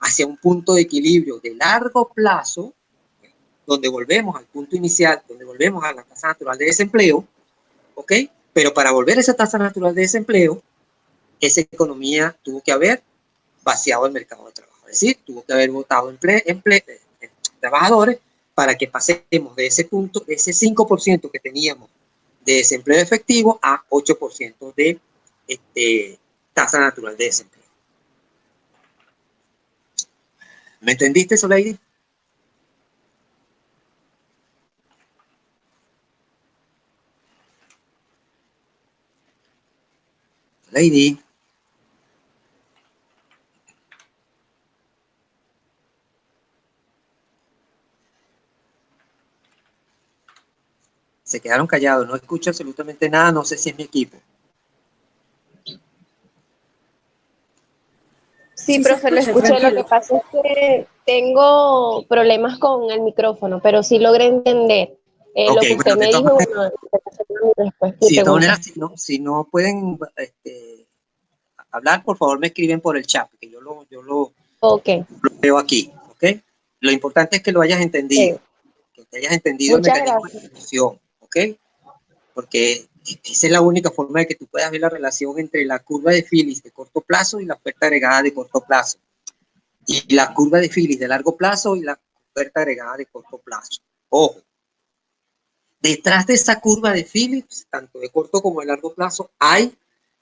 Hacia un punto de equilibrio de largo plazo, ¿okay? Donde volvemos al punto inicial, donde volvemos a la tasa natural de desempleo, ¿ok? Pero para volver a esa tasa natural de desempleo, esa economía tuvo que haber vaciado el mercado de trabajo. Es decir, tuvo que haber votado trabajadores para que pasemos de ese punto, de ese 5% que teníamos de desempleo efectivo a 8% de tasa natural de desempleo. ¿Me entendiste, Soleidi? Soleidi. Se quedaron callados, no escucho absolutamente nada, no sé si es mi equipo. Sí, profe, lo escuché. Lo que pasa es que tengo problemas con el micrófono, pero sí logré entender lo que usted me dijo. Sí, de todas maneras, si no pueden hablar, por favor me escriben por el chat, que yo lo veo aquí, ¿ok? Lo importante es que lo hayas entendido, que te hayas entendido el mecanismo de función, ¿ok? Porque esa es la única forma de que tú puedas ver la relación entre la curva de Phillips de corto plazo y la oferta agregada de corto plazo, y la curva de Phillips de largo plazo y la oferta agregada de corto plazo. Ojo, detrás de esa curva de Phillips, tanto de corto como de largo plazo, hay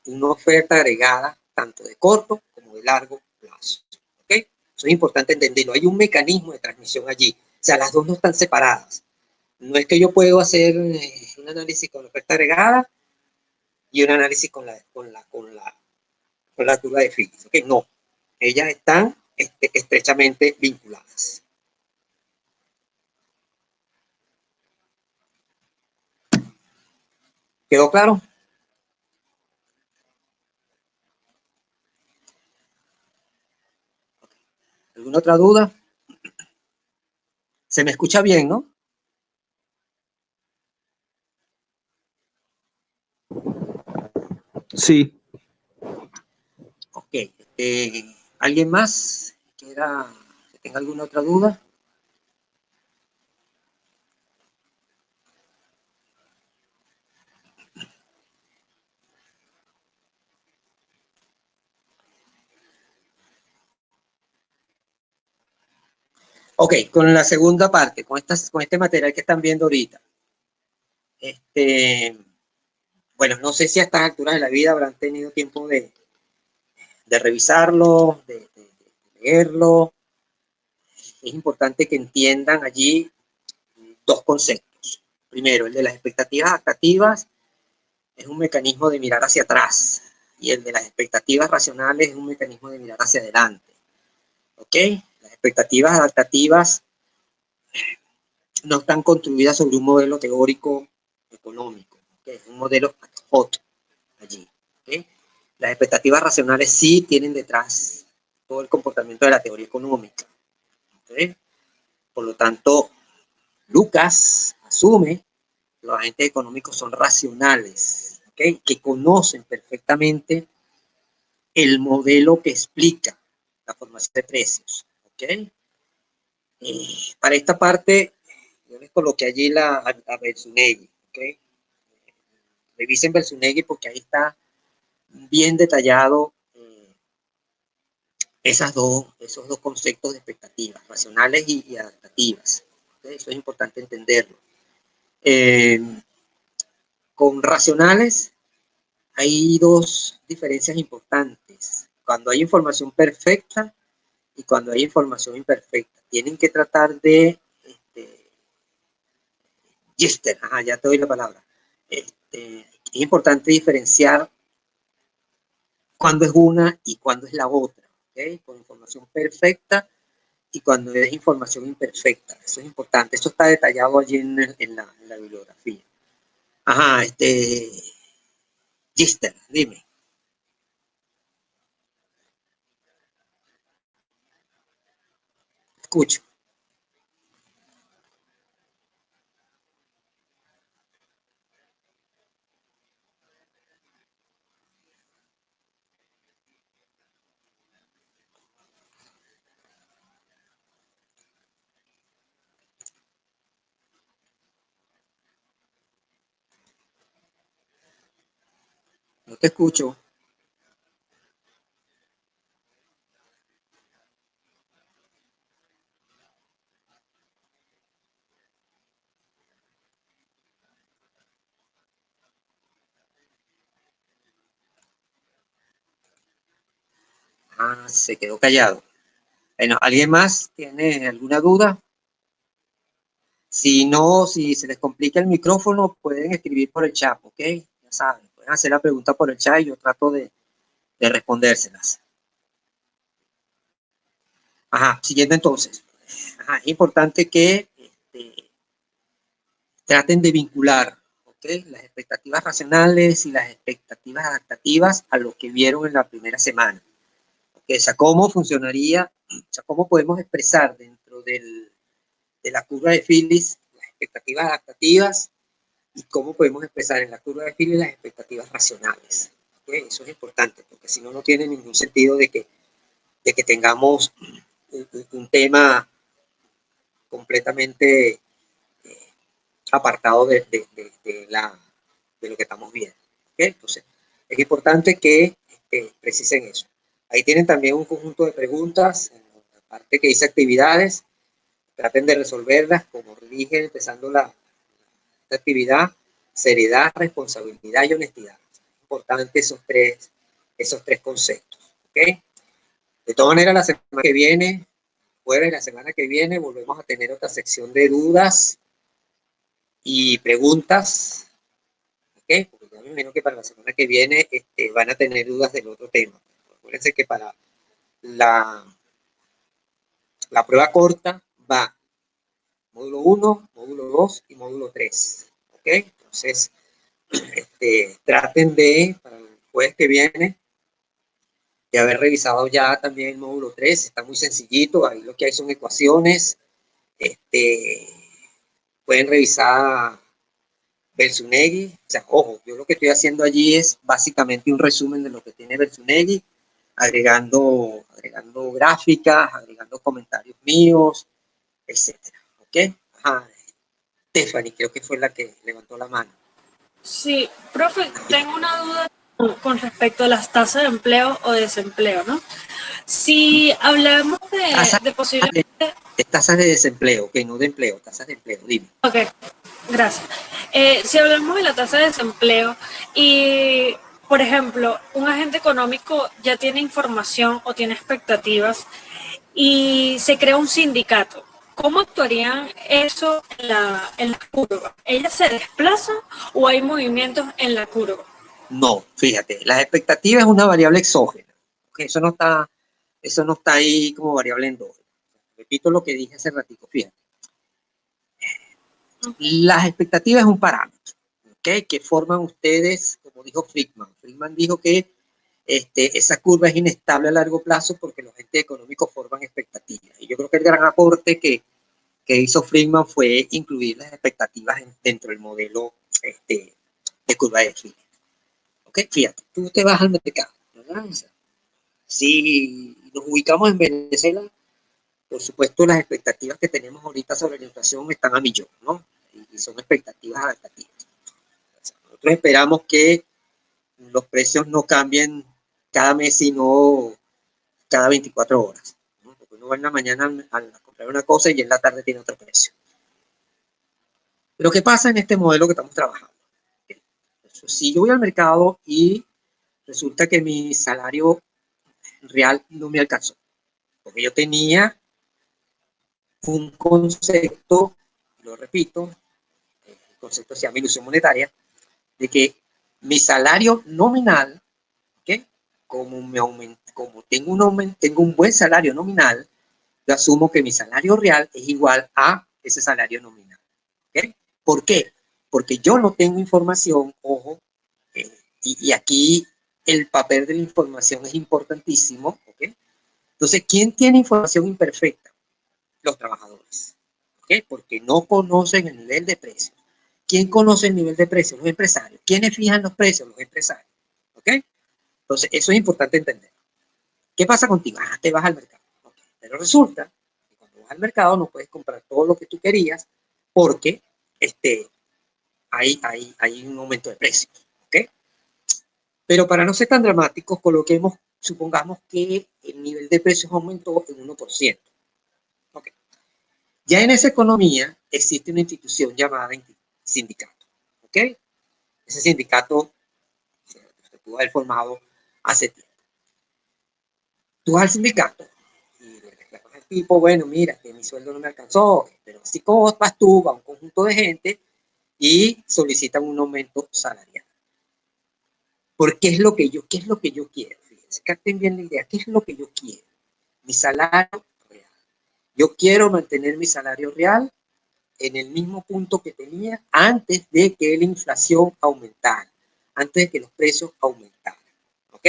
una oferta agregada tanto de corto como de largo plazo. ¿Ok? Eso es importante entenderlo. Hay un mecanismo de transmisión allí. O sea, las dos no están separadas. No es que yo puedo hacer un análisis con la oferta agregada y un análisis con la curva de Phillips. ¿Ok? No. Ellas están estrechamente vinculadas. ¿Quedó claro? ¿Alguna otra duda? ¿Se me escucha bien, no? Sí. Ok. ¿Alguien más que tenga alguna otra duda? Ok, con la segunda parte, con este material que están viendo ahorita. Bueno, no sé si a estas alturas de la vida habrán tenido tiempo de revisarlo, de leerlo. Es importante que entiendan allí dos conceptos. Primero, el de las expectativas adaptativas es un mecanismo de mirar hacia atrás, y el de las expectativas racionales es un mecanismo de mirar hacia adelante. ¿Ok? Las expectativas adaptativas no están construidas sobre un modelo teórico económico, ¿okay? Es un modelo ad hoc allí. ¿Okay? Las expectativas racionales sí tienen detrás todo el comportamiento de la teoría económica. ¿Okay? Por lo tanto, Lucas asume que los agentes económicos son racionales, ¿okay? Que conocen perfectamente el modelo que explica la formación de precios. ¿Okay? Para esta parte, yo les coloqué allí a Belsunegui. ¿Okay? Revisen Belsunegui porque ahí está bien detallado esos dos conceptos de expectativas, racionales y adaptativas. ¿Okay? Eso es importante entenderlo. Con racionales hay dos diferencias importantes. Cuando hay información perfecta y cuando hay información imperfecta. Tienen que tratar de Gister, ajá, ya te doy la palabra. Es importante diferenciar cuándo es una y cuándo es la otra, ¿ok? Con información perfecta y cuando es información imperfecta. Eso es importante. Eso está detallado allí en la bibliografía. Ajá, Gister, dime. Escucho. No te escucho. Ah, se quedó callado. Bueno, ¿alguien más tiene alguna duda? Si no, si se les complica el micrófono, pueden escribir por el chat, ¿ok? Ya saben, pueden hacer la pregunta por el chat y yo trato de respondérselas. Ajá, siguiendo entonces. Ajá, es importante que traten de vincular, ¿ok? Las expectativas racionales y las expectativas adaptativas a lo que vieron en la primera semana. ¿Okay? O sea, cómo funcionaría, o sea, cómo podemos expresar dentro de la curva de Phillips las expectativas adaptativas y cómo podemos expresar en la curva de Phillips las expectativas racionales. ¿Okay? Eso es importante, porque si no, no tiene ningún sentido de que tengamos un tema completamente apartado de lo que estamos viendo. ¿Okay? Entonces, es importante que precisen eso. Ahí tienen también un conjunto de preguntas, en la parte que dice actividades, traten de resolverlas, como dije, empezando esta actividad, seriedad, responsabilidad y honestidad. Es importante esos tres conceptos. ¿Okay? De todas maneras, la semana que viene, jueves, la semana que viene, volvemos a tener otra sección de dudas y preguntas. ¿Okay? Porque ya me imagino que para la semana que viene van a tener dudas del otro tema. Acuérdense que para la prueba corta va módulo 1, módulo 2 y módulo 3. ¿Ok? Entonces, traten de, para el jueves que viene, de haber revisado ya también el módulo 3. Está muy sencillito. Ahí lo que hay son ecuaciones. Pueden revisar Bersunegui. O sea, ojo, yo lo que estoy haciendo allí es básicamente un resumen de lo que tiene Bersunegui, agregando gráficas, agregando comentarios míos, etcétera. ¿Ok? Ajá. Stephanie, creo que fue la que levantó la mano. Sí, profe, tengo una duda con respecto a las tasas de empleo o desempleo, ¿no? Si hablamos de posiblemente... Tasas de desempleo, que no de empleo, tasas de empleo, dime. Ok, gracias. Si hablamos de la tasa de desempleo y, por ejemplo, un agente económico ya tiene información o tiene expectativas y se crea un sindicato, ¿cómo actuarían eso en la curva? ¿Ella se desplaza o hay movimientos en la curva? No, fíjate, las expectativas es una variable exógena. Okay, eso no está ahí como variable en doble. Repito lo que dije hace ratito, fíjate. Las expectativas es un parámetro, ¿okay? Que forman ustedes, como dijo Friedman. Friedman dijo que esa curva es inestable a largo plazo porque los agentes económicos forman expectativas. Y yo creo que el gran aporte que hizo Friedman fue incluir las expectativas dentro del modelo de curva de Phillips. ¿Ok? Fíjate, tú te vas al mercado, ¿verdad? O sea, si nos ubicamos en Venezuela, por supuesto las expectativas que tenemos ahorita sobre la inflación están a millón, ¿no? Y son expectativas adaptativas. O sea, nosotros esperamos que los precios no cambien cada mes, sino cada 24 horas. ¿No? Porque uno va en la mañana a comprar una cosa y en la tarde tiene otro precio. Lo que pasa en este modelo que estamos trabajando. Si yo voy al mercado y resulta que mi salario real no me alcanzó, porque yo tenía un concepto, lo repito, concepto se llama ilusión monetaria, de que mi salario nominal, ¿okay? Como tengo un buen salario nominal, yo asumo que mi salario real es igual a ese salario nominal. ¿Okay? ¿Por qué? Porque yo no tengo información, ojo, y aquí el papel de la información es importantísimo. ¿Okay? Entonces, ¿quién tiene información imperfecta? Los trabajadores. ¿Okay? Porque no conocen el nivel de precios. ¿Quién conoce el nivel de precios? Los empresarios. ¿Quiénes fijan los precios? Los empresarios. ¿Okay? Entonces, eso es importante entender. ¿Qué pasa contigo? Te vas al mercado. ¿Okay? Pero resulta que cuando vas al mercado no puedes comprar todo lo que tú querías porque hay un aumento de precios. ¿Okay? Pero para no ser tan dramáticos, supongamos que el nivel de precios aumentó en 1%. ¿Okay? Ya en esa economía existe una institución llamada sindicato. ¿Ok? Ese sindicato se pudo haber formado hace tiempo. Tú vas al sindicato y le reclamas al tipo, bueno, mira, que mi sueldo no me alcanzó, pero así como vas tú, va un conjunto de gente y solicitan un aumento salarial. Porque qué es lo que yo quiero. Fíjense, capten bien la idea, ¿qué es lo que yo quiero? Mi salario real. Yo quiero mantener mi salario real en el mismo punto que tenía antes de que la inflación aumentara, antes de que los precios aumentaran. ¿Ok?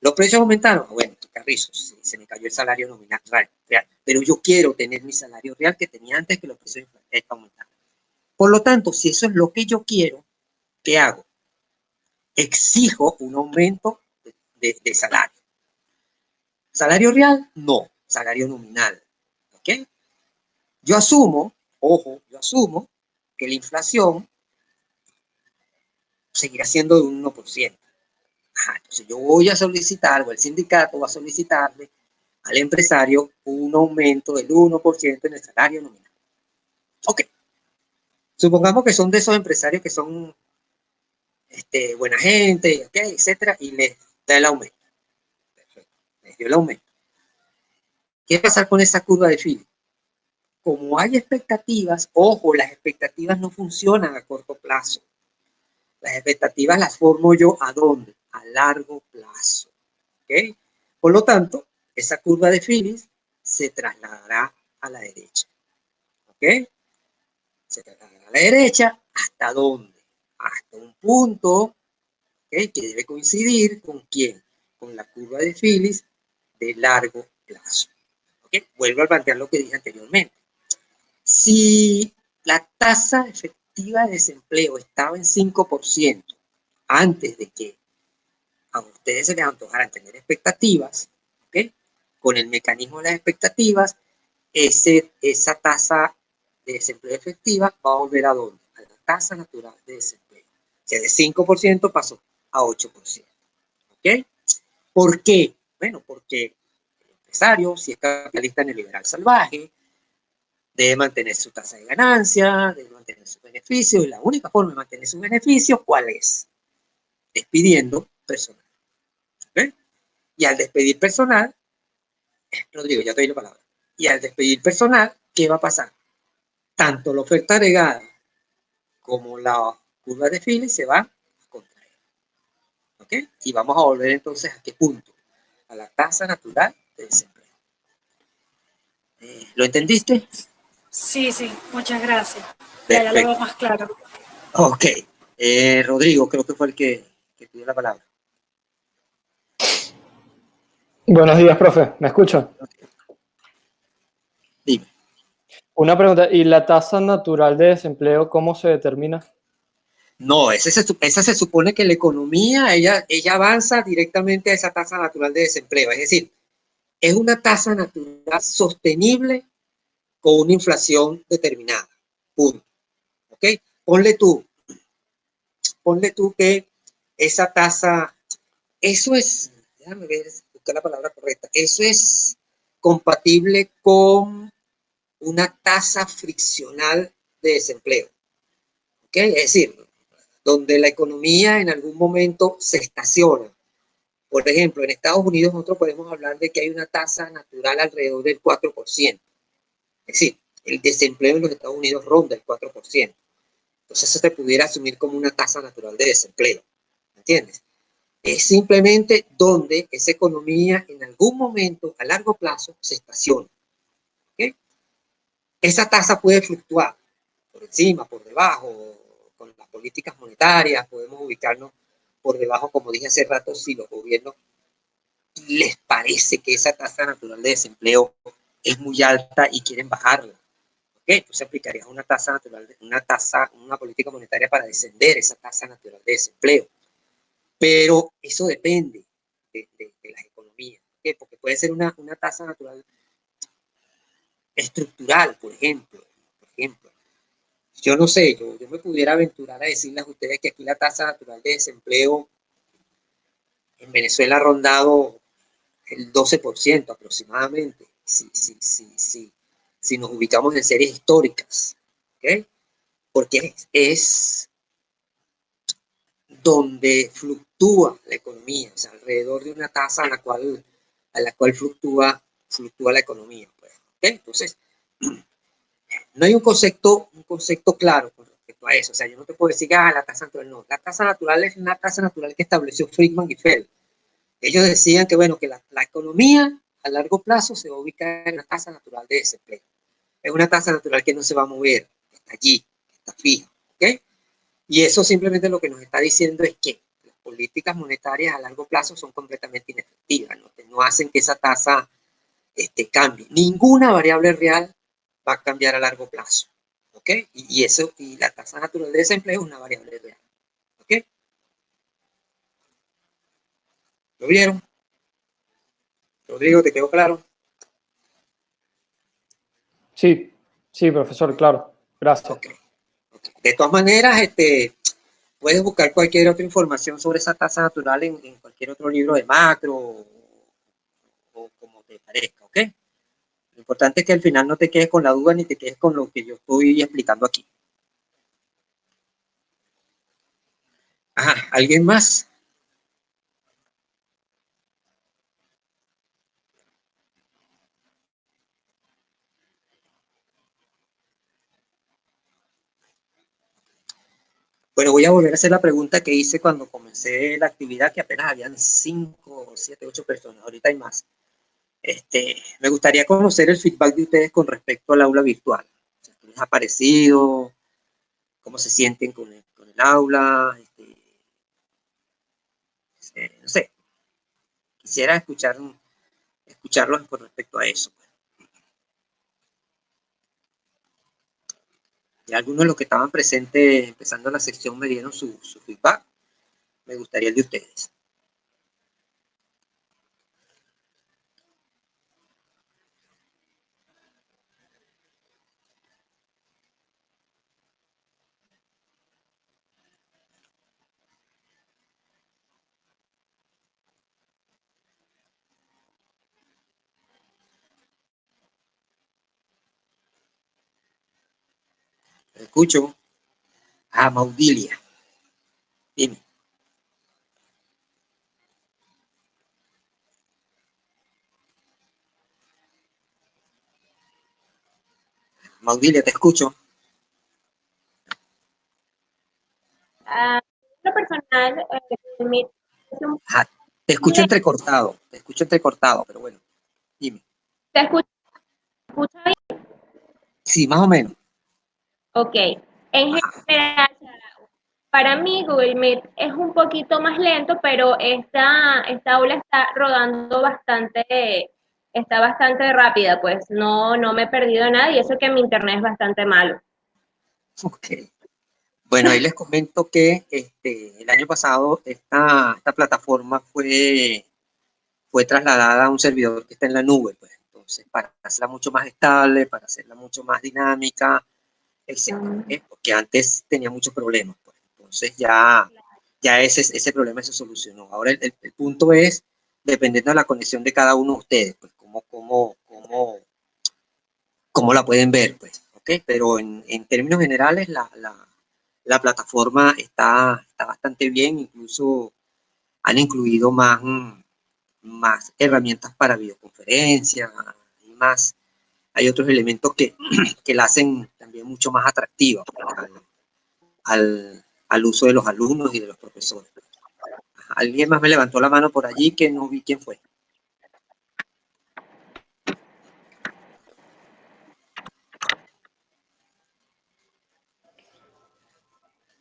Los precios aumentaron, bueno, carrizo, se me cayó el salario nominal real, pero yo quiero tener mi salario real que tenía antes que los precios aumentaran. Por lo tanto, si eso es lo que yo quiero, ¿qué hago? Exijo un aumento de salario. ¿Salario real? No, salario nominal. ¿Ok? Yo asumo, ojo, que la inflación seguirá siendo de un 1%. Entonces yo voy a solicitar, o el sindicato va a solicitarle al empresario un aumento del 1% en el salario nominal. Ok. Supongamos que son de esos empresarios que son buena gente, okay, etcétera, y les da el aumento. Perfecto. Les dio el aumento. ¿Qué va a pasar con esa curva de Phillips? Como hay expectativas, ojo, las expectativas no funcionan a corto plazo. Las expectativas las formo yo ¿a dónde? A largo plazo. ¿Okay? Por lo tanto, esa curva de Phillips se trasladará a la derecha. ¿Ok? Se trasladará a la derecha, ¿hasta dónde? Hasta un punto, ¿okay? Que debe coincidir con quién? Con la curva de Phillips de largo plazo. ¿Okay? Vuelvo a plantear lo que dije anteriormente. Si la tasa efectiva de desempleo estaba en 5% antes de que a ustedes se les antojaran tener expectativas, ¿okay? Con el mecanismo de las expectativas, esa tasa de desempleo efectiva va a volver a dónde? A la tasa natural de desempleo. O sea, de 5% pasó a 8%. ¿Ok? ¿Por qué? Bueno, porque el empresario, si es capitalista neoliberal salvaje, debe mantener su tasa de ganancia, debe mantener sus beneficios, y la única forma de mantener sus beneficios, ¿cuál es? Despidiendo personal. ¿Okay? Y al despedir personal, Rodrigo, ya te doy la palabra, y al despedir personal, ¿qué va a pasar? Tanto la oferta agregada como la curva de Phillips se va a contraer. ¿Ok? Y vamos a volver entonces ¿a qué punto? A la tasa natural de desempleo. ¿Lo entendiste? Sí, sí, muchas gracias. Ya lo Perfecto. veo más claro. Ok. Rodrigo, creo que fue el que pidió la palabra. Buenos días, profe. ¿Me escucha? Dime. Una pregunta. ¿Y la tasa natural de desempleo cómo se determina? No, esa se supone que la economía, ella avanza directamente a esa tasa natural de desempleo. Es decir, es una tasa natural sostenible con una inflación determinada. Punto. ¿Ok? Ponle tú que esa tasa, eso es, déjame ver, buscar la palabra correcta, eso es compatible con una tasa friccional de desempleo. ¿Ok? Es decir, donde la economía en algún momento se estaciona. Por ejemplo, en Estados Unidos nosotros podemos hablar de que hay una tasa natural alrededor del 4%. Es decir, el desempleo en los Estados Unidos ronda el 4%. Entonces eso se pudiera asumir como una tasa natural de desempleo, ¿entiendes? Es simplemente donde esa economía en algún momento a largo plazo se estaciona. ¿Okay? Esa tasa puede fluctuar por encima, por debajo, con las políticas monetarias, podemos ubicarnos por debajo, como dije hace rato, si los gobiernos les parece que esa tasa natural de desempleo es muy alta y quieren bajarla. ¿Okay? Entonces aplicaría una tasa natural, una política monetaria para descender esa tasa natural de desempleo. Pero eso depende de las economías, ¿okay? Porque puede ser una tasa natural estructural, por ejemplo. Yo no sé, yo me pudiera aventurar a decirles a ustedes que aquí la tasa natural de desempleo en Venezuela ha rondado el 12% aproximadamente, si nos ubicamos en series históricas, ¿okay? Porque es donde fluctúa la economía, o sea, alrededor de una tasa a la cual fluctúa la economía. Pues, ¿okay? Entonces, no hay un concepto claro con respecto a eso. O sea, yo no te puedo decir, la tasa natural no. La tasa natural es una tasa natural que estableció Friedman y Feld. Ellos decían que, bueno, que la economía a largo plazo se va a ubicar en la tasa natural de desempleo. Es una tasa natural que no se va a mover, está allí, está fija. ¿Okay? Y eso simplemente lo que nos está diciendo es que las políticas monetarias a largo plazo son completamente inefectivas, no hacen que esa tasa cambie. Ninguna variable real va a cambiar a largo plazo. ¿Ok? Y la tasa natural de desempleo es una variable real. ¿Ok? ¿Lo vieron? Rodrigo, ¿te quedó claro? Sí, sí, profesor, claro. Gracias. Okay. De todas maneras, puedes buscar cualquier otra información sobre esa tasa natural en cualquier otro libro de macro o como te parezca, ¿ok? Lo importante es que al final no te quedes con la duda ni te quedes con lo que yo estoy explicando aquí. Ajá, ¿alguien más? Bueno, voy a volver a hacer la pregunta que hice cuando comencé la actividad, que apenas habían 5, 7, 8 personas, ahorita hay más. Me gustaría conocer el feedback de ustedes con respecto al aula virtual. ¿Qué les ha parecido? ¿Cómo se sienten con el aula? No sé, quisiera escucharlos con respecto a eso. Y algunos de los que estaban presentes empezando la sección me dieron su feedback. Me gustaría el de ustedes. Escucho. Maudilia. Dime. Maudilia, te escucho. Lo personal, es un- Te escucho entrecortado, pero bueno, dime. ¿te escucha bien? Sí, más o menos. Ok. En general, para mí Google Meet es un poquito más lento, pero esta aula está rodando está bastante rápida, pues no me he perdido nada y eso que mi internet es bastante malo. Ok. Bueno, ahí les comento que el año pasado esta plataforma fue trasladada a un servidor que está en la nube, pues. Entonces, para hacerla mucho más estable, para hacerla mucho más dinámica, etcétera, ¿eh? Porque antes tenía muchos problemas, pues. Entonces ya ese problema se solucionó. Ahora el punto es, dependiendo de la conexión de cada uno de ustedes, pues cómo la pueden ver, pues, ¿ok? Pero en términos generales, la plataforma está bastante bien, incluso han incluido más herramientas para videoconferencia y más. Hay otros elementos que la hacen también mucho más atractiva al uso de los alumnos y de los profesores. Alguien más me levantó la mano por allí que no vi quién fue.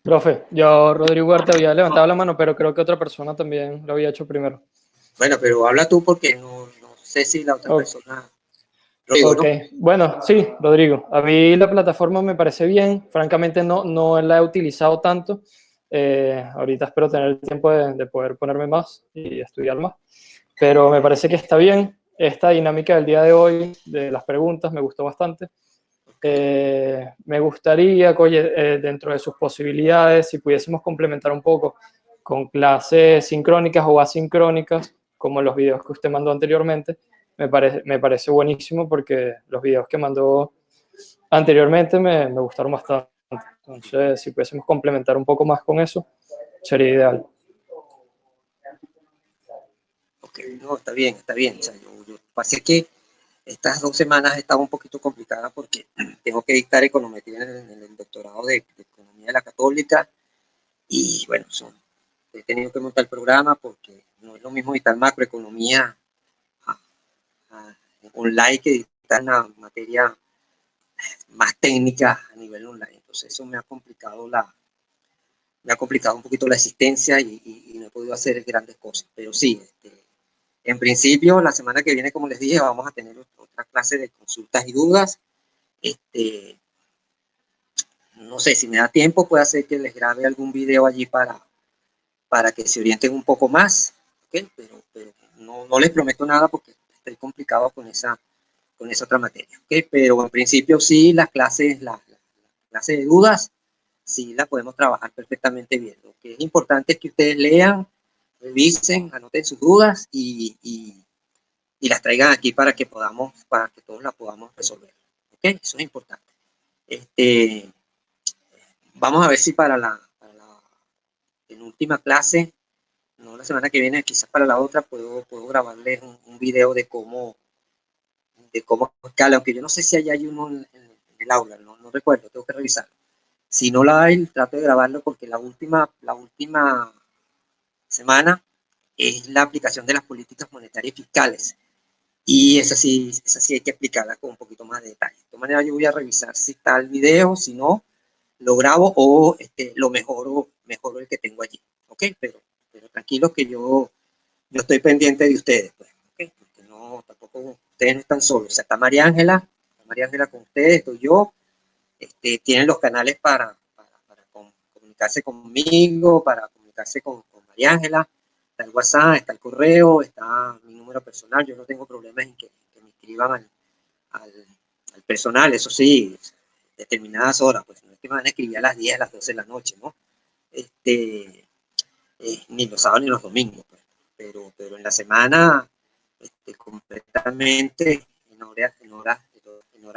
Profe, yo, Rodrigo Huerta, había levantado la mano, pero creo que otra persona también lo había hecho primero. Bueno, pero habla tú porque no sé si la otra Ok. persona... Rodrigo, Ok, bueno, sí, Rodrigo. A mí la plataforma me parece bien. Francamente, no la he utilizado tanto. Ahorita espero tener el tiempo de poder ponerme más y estudiar más. Pero me parece que está bien. Esta dinámica del día de hoy, de las preguntas, me gustó bastante. Me gustaría que, oye, dentro de sus posibilidades, si pudiésemos complementar un poco con clases sincrónicas o asincrónicas, como los videos que usted mandó anteriormente, me parece buenísimo porque los videos que mandó anteriormente me gustaron bastante. Entonces, si pudiésemos complementar un poco más con eso, sería ideal. Ok, no, está bien, está bien. O sea, yo pasé que estas 2 semanas estaba un poquito complicada porque tengo que dictar econometría en el doctorado de Economía de la Católica y bueno, he tenido que montar el programa porque no es lo mismo dictar macroeconomía a- online que dictar una materia más técnica a nivel online. Entonces eso me ha complicado un poquito la existencia y no he podido hacer grandes cosas. Pero sí, en principio, la semana que viene, como les dije, vamos a tener otra clase de consultas y dudas. No sé, si me da tiempo, puede hacer que les grabe algún video allí para que se orienten un poco más, ¿okay? Pero no les prometo nada porque estoy complicado con esa otra materia, ¿okay? Pero en principio sí, la clase de dudas, sí la podemos trabajar perfectamente bien. Lo que es importante es que ustedes lean, revisen, anoten sus dudas y las traigan aquí para que todos las podamos resolver, ¿ok? Eso es importante. Vamos a ver si para la penúltima clase, no la semana que viene, quizás para la otra, puedo grabarles un video de cómo escala, aunque yo no sé si hay uno en el aula, no recuerdo, tengo que revisarlo. Si no la hay, trato de grabarlo porque la última semana es la aplicación de las políticas monetarias y fiscales. Y esa sí hay que explicarla con un poquito más de detalle. De todas maneras, yo voy a revisar si está el video, si no, lo grabo o lo mejoro el que tengo allí. ¿Ok? Pero tranquilos que yo estoy pendiente de ustedes. Pues, ¿okay? Porque tampoco ustedes no están solos. O sea, está María Ángela con ustedes, estoy yo. Tienen los canales para comunicarse conmigo, para comunicarse con María Ángela. Está el WhatsApp, está el correo, está mi número personal. Yo no tengo problemas en que me escriban al personal, eso sí, determinadas horas, pues no es que me van a escribir a las 10, a las 12 de la noche, ¿no? Ni los sábados ni los domingos, pues. Pero en la semana, completamente en horas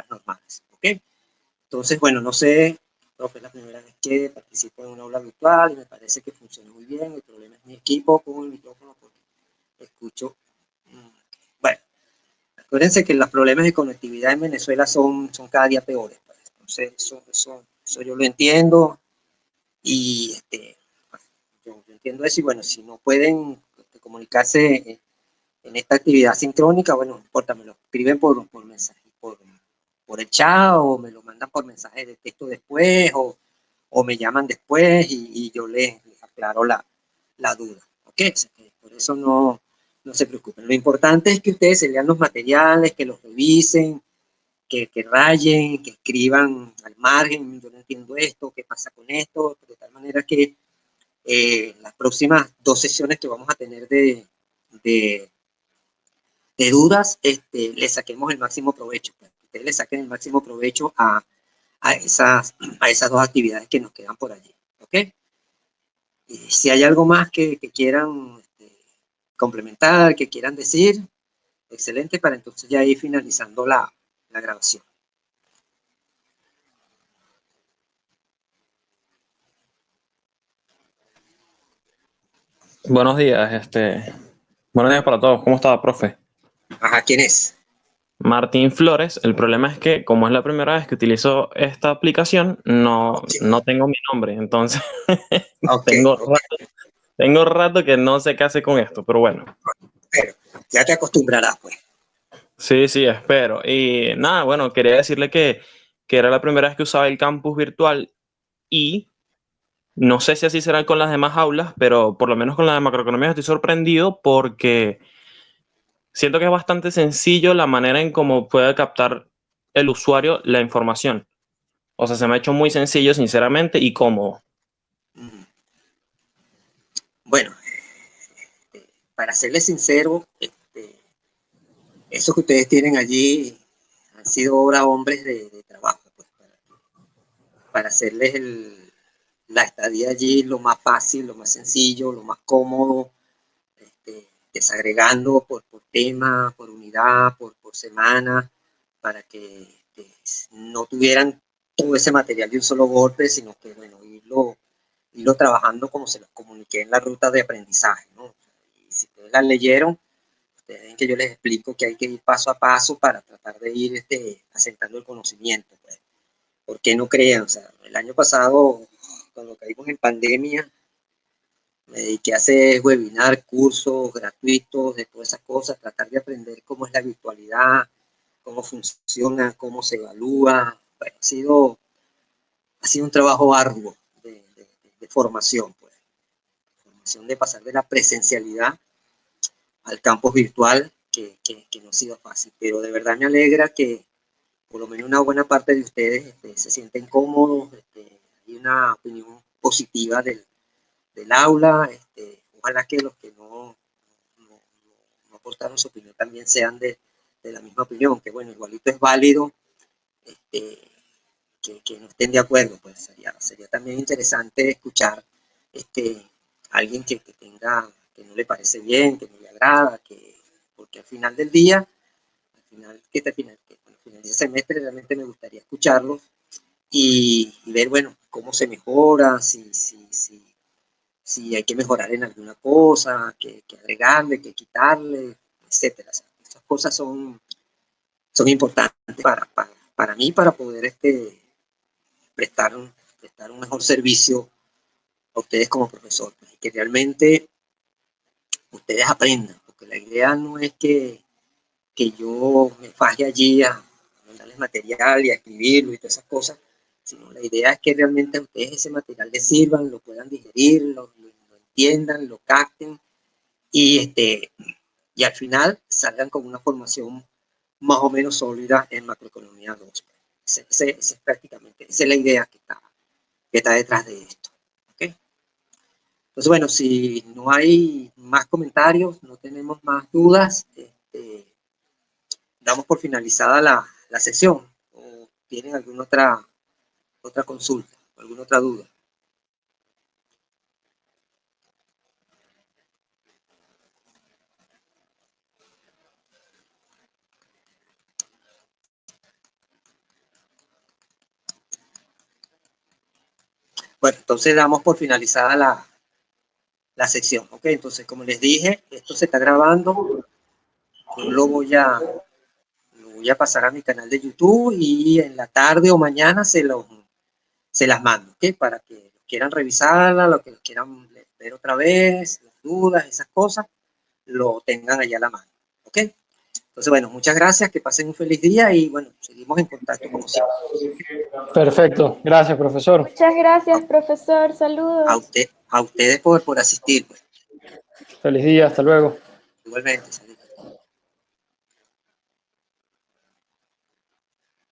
normales, ¿ok? Entonces, bueno, no sé, profe, es la primera vez que participo en una aula virtual y me parece que funciona muy bien. El problema es mi equipo con el micrófono porque escucho. Bueno, acuérdense que los problemas de conectividad en Venezuela son cada día peores. Pues. Entonces, eso yo lo entiendo y yo entiendo eso. Y bueno, si no pueden comunicarse en esta actividad sincrónica, bueno, no importa, me lo escriben por mensaje, por el chat o me lo mandan por mensaje de texto después o me llaman después y yo les aclaro la duda. ¿Ok? O sea, por eso no se preocupen. Lo importante es que ustedes se lean los materiales, que los revisen, que rayen, que escriban al margen, yo no entiendo esto, qué pasa con esto, de tal manera que las próximas 2 sesiones que vamos a tener de dudas, le saquemos el máximo provecho. Pues. Ustedes le saquen el máximo provecho a esas 2 actividades que nos quedan por allí. ¿Ok? Y si hay algo más que quieran complementar, que quieran decir, excelente, para entonces ya ir finalizando la grabación. Buenos días, buenos días para todos. ¿Cómo está, profe? Ajá, ¿quién es? Martín Flores. El problema es que, como es la primera vez que utilizo esta aplicación, no tengo mi nombre. Entonces, Ok, tengo rato que no sé qué hacer con esto, pero bueno. pero ya te acostumbrarás, pues. Sí, sí, espero. Y nada, bueno, quería decirle que era la primera vez que usaba el campus virtual y no sé si así será con las demás aulas, pero por lo menos con la de macroeconomía estoy sorprendido porque siento que es bastante sencillo la manera en cómo puede captar el usuario la información. O sea, se me ha hecho muy sencillo, sinceramente, y cómodo. Ujú. Bueno, para serles sincero, eso que ustedes tienen allí han sido obra hombres de trabajo, pues, para hacerles la estadía allí lo más fácil, lo más sencillo, lo más cómodo, desagregando por tema, por unidad, por semana, para que no tuvieran todo ese material de un solo golpe, sino que, bueno, irlo trabajando como se los comuniqué en la ruta de aprendizaje, ¿no? Y si ustedes la leyeron, ustedes ven que yo les explico que hay que ir paso a paso para tratar de ir asentando el conocimiento, pues. ¿Por qué no crean? O sea, el año pasado, cuando caímos en pandemia, me dediqué a hacer webinar, cursos gratuitos de todas esas cosas, tratar de aprender cómo es la virtualidad, cómo funciona, cómo se evalúa. Bueno, ha sido un trabajo arduo de formación, pues. Formación de pasar de la presencialidad al campus virtual, que no ha sido fácil. Pero de verdad me alegra que por lo menos una buena parte de ustedes se sienten cómodos, hay una opinión positiva del aula. Ojalá que los que no aportaron su opinión también sean de la misma opinión, que bueno, igualito es válido que no estén de acuerdo, pues sería también interesante escuchar a alguien que no le parece bien, que no le agrada, porque al final del día, al final del semestre, realmente me gustaría escucharlos y ver, bueno, cómo se mejora, si hay que mejorar en alguna cosa, que agregarle, que quitarle, etcétera. O sea, esas cosas son importantes para mí, para poder prestar, prestar un mejor servicio a ustedes como profesor, pues, y que realmente ustedes aprendan, porque la idea no es que yo me faje allí a mandarles material y a escribirlo y todas esas cosas, sino la idea es que realmente a ustedes ese material les sirvan, lo puedan digerir, lo entiendan, lo capten y, y al final salgan con una formación más o menos sólida en macroeconomía 2. Esa es prácticamente, esa es la idea que está detrás de esto. ¿Okay? Entonces, bueno, si no hay más comentarios, no tenemos más dudas, damos por finalizada la sesión. ¿O tienen alguna otra consulta, alguna otra duda? Bueno, entonces damos por finalizada la sección. Ok, entonces como les dije, esto se está grabando. Yo lo voy a pasar a mi canal de YouTube y en la tarde o mañana se las mando, ¿ok? Para que quieran revisarla, lo que quieran ver otra vez, las dudas, esas cosas, lo tengan allá a la mano, ¿ok? Entonces, bueno, muchas gracias, que pasen un feliz día y bueno, seguimos en contacto como siempre. Perfecto, gracias, profesor. Muchas gracias, profesor. Saludos. A ustedes por asistir, pues. Feliz día, hasta luego. Igualmente.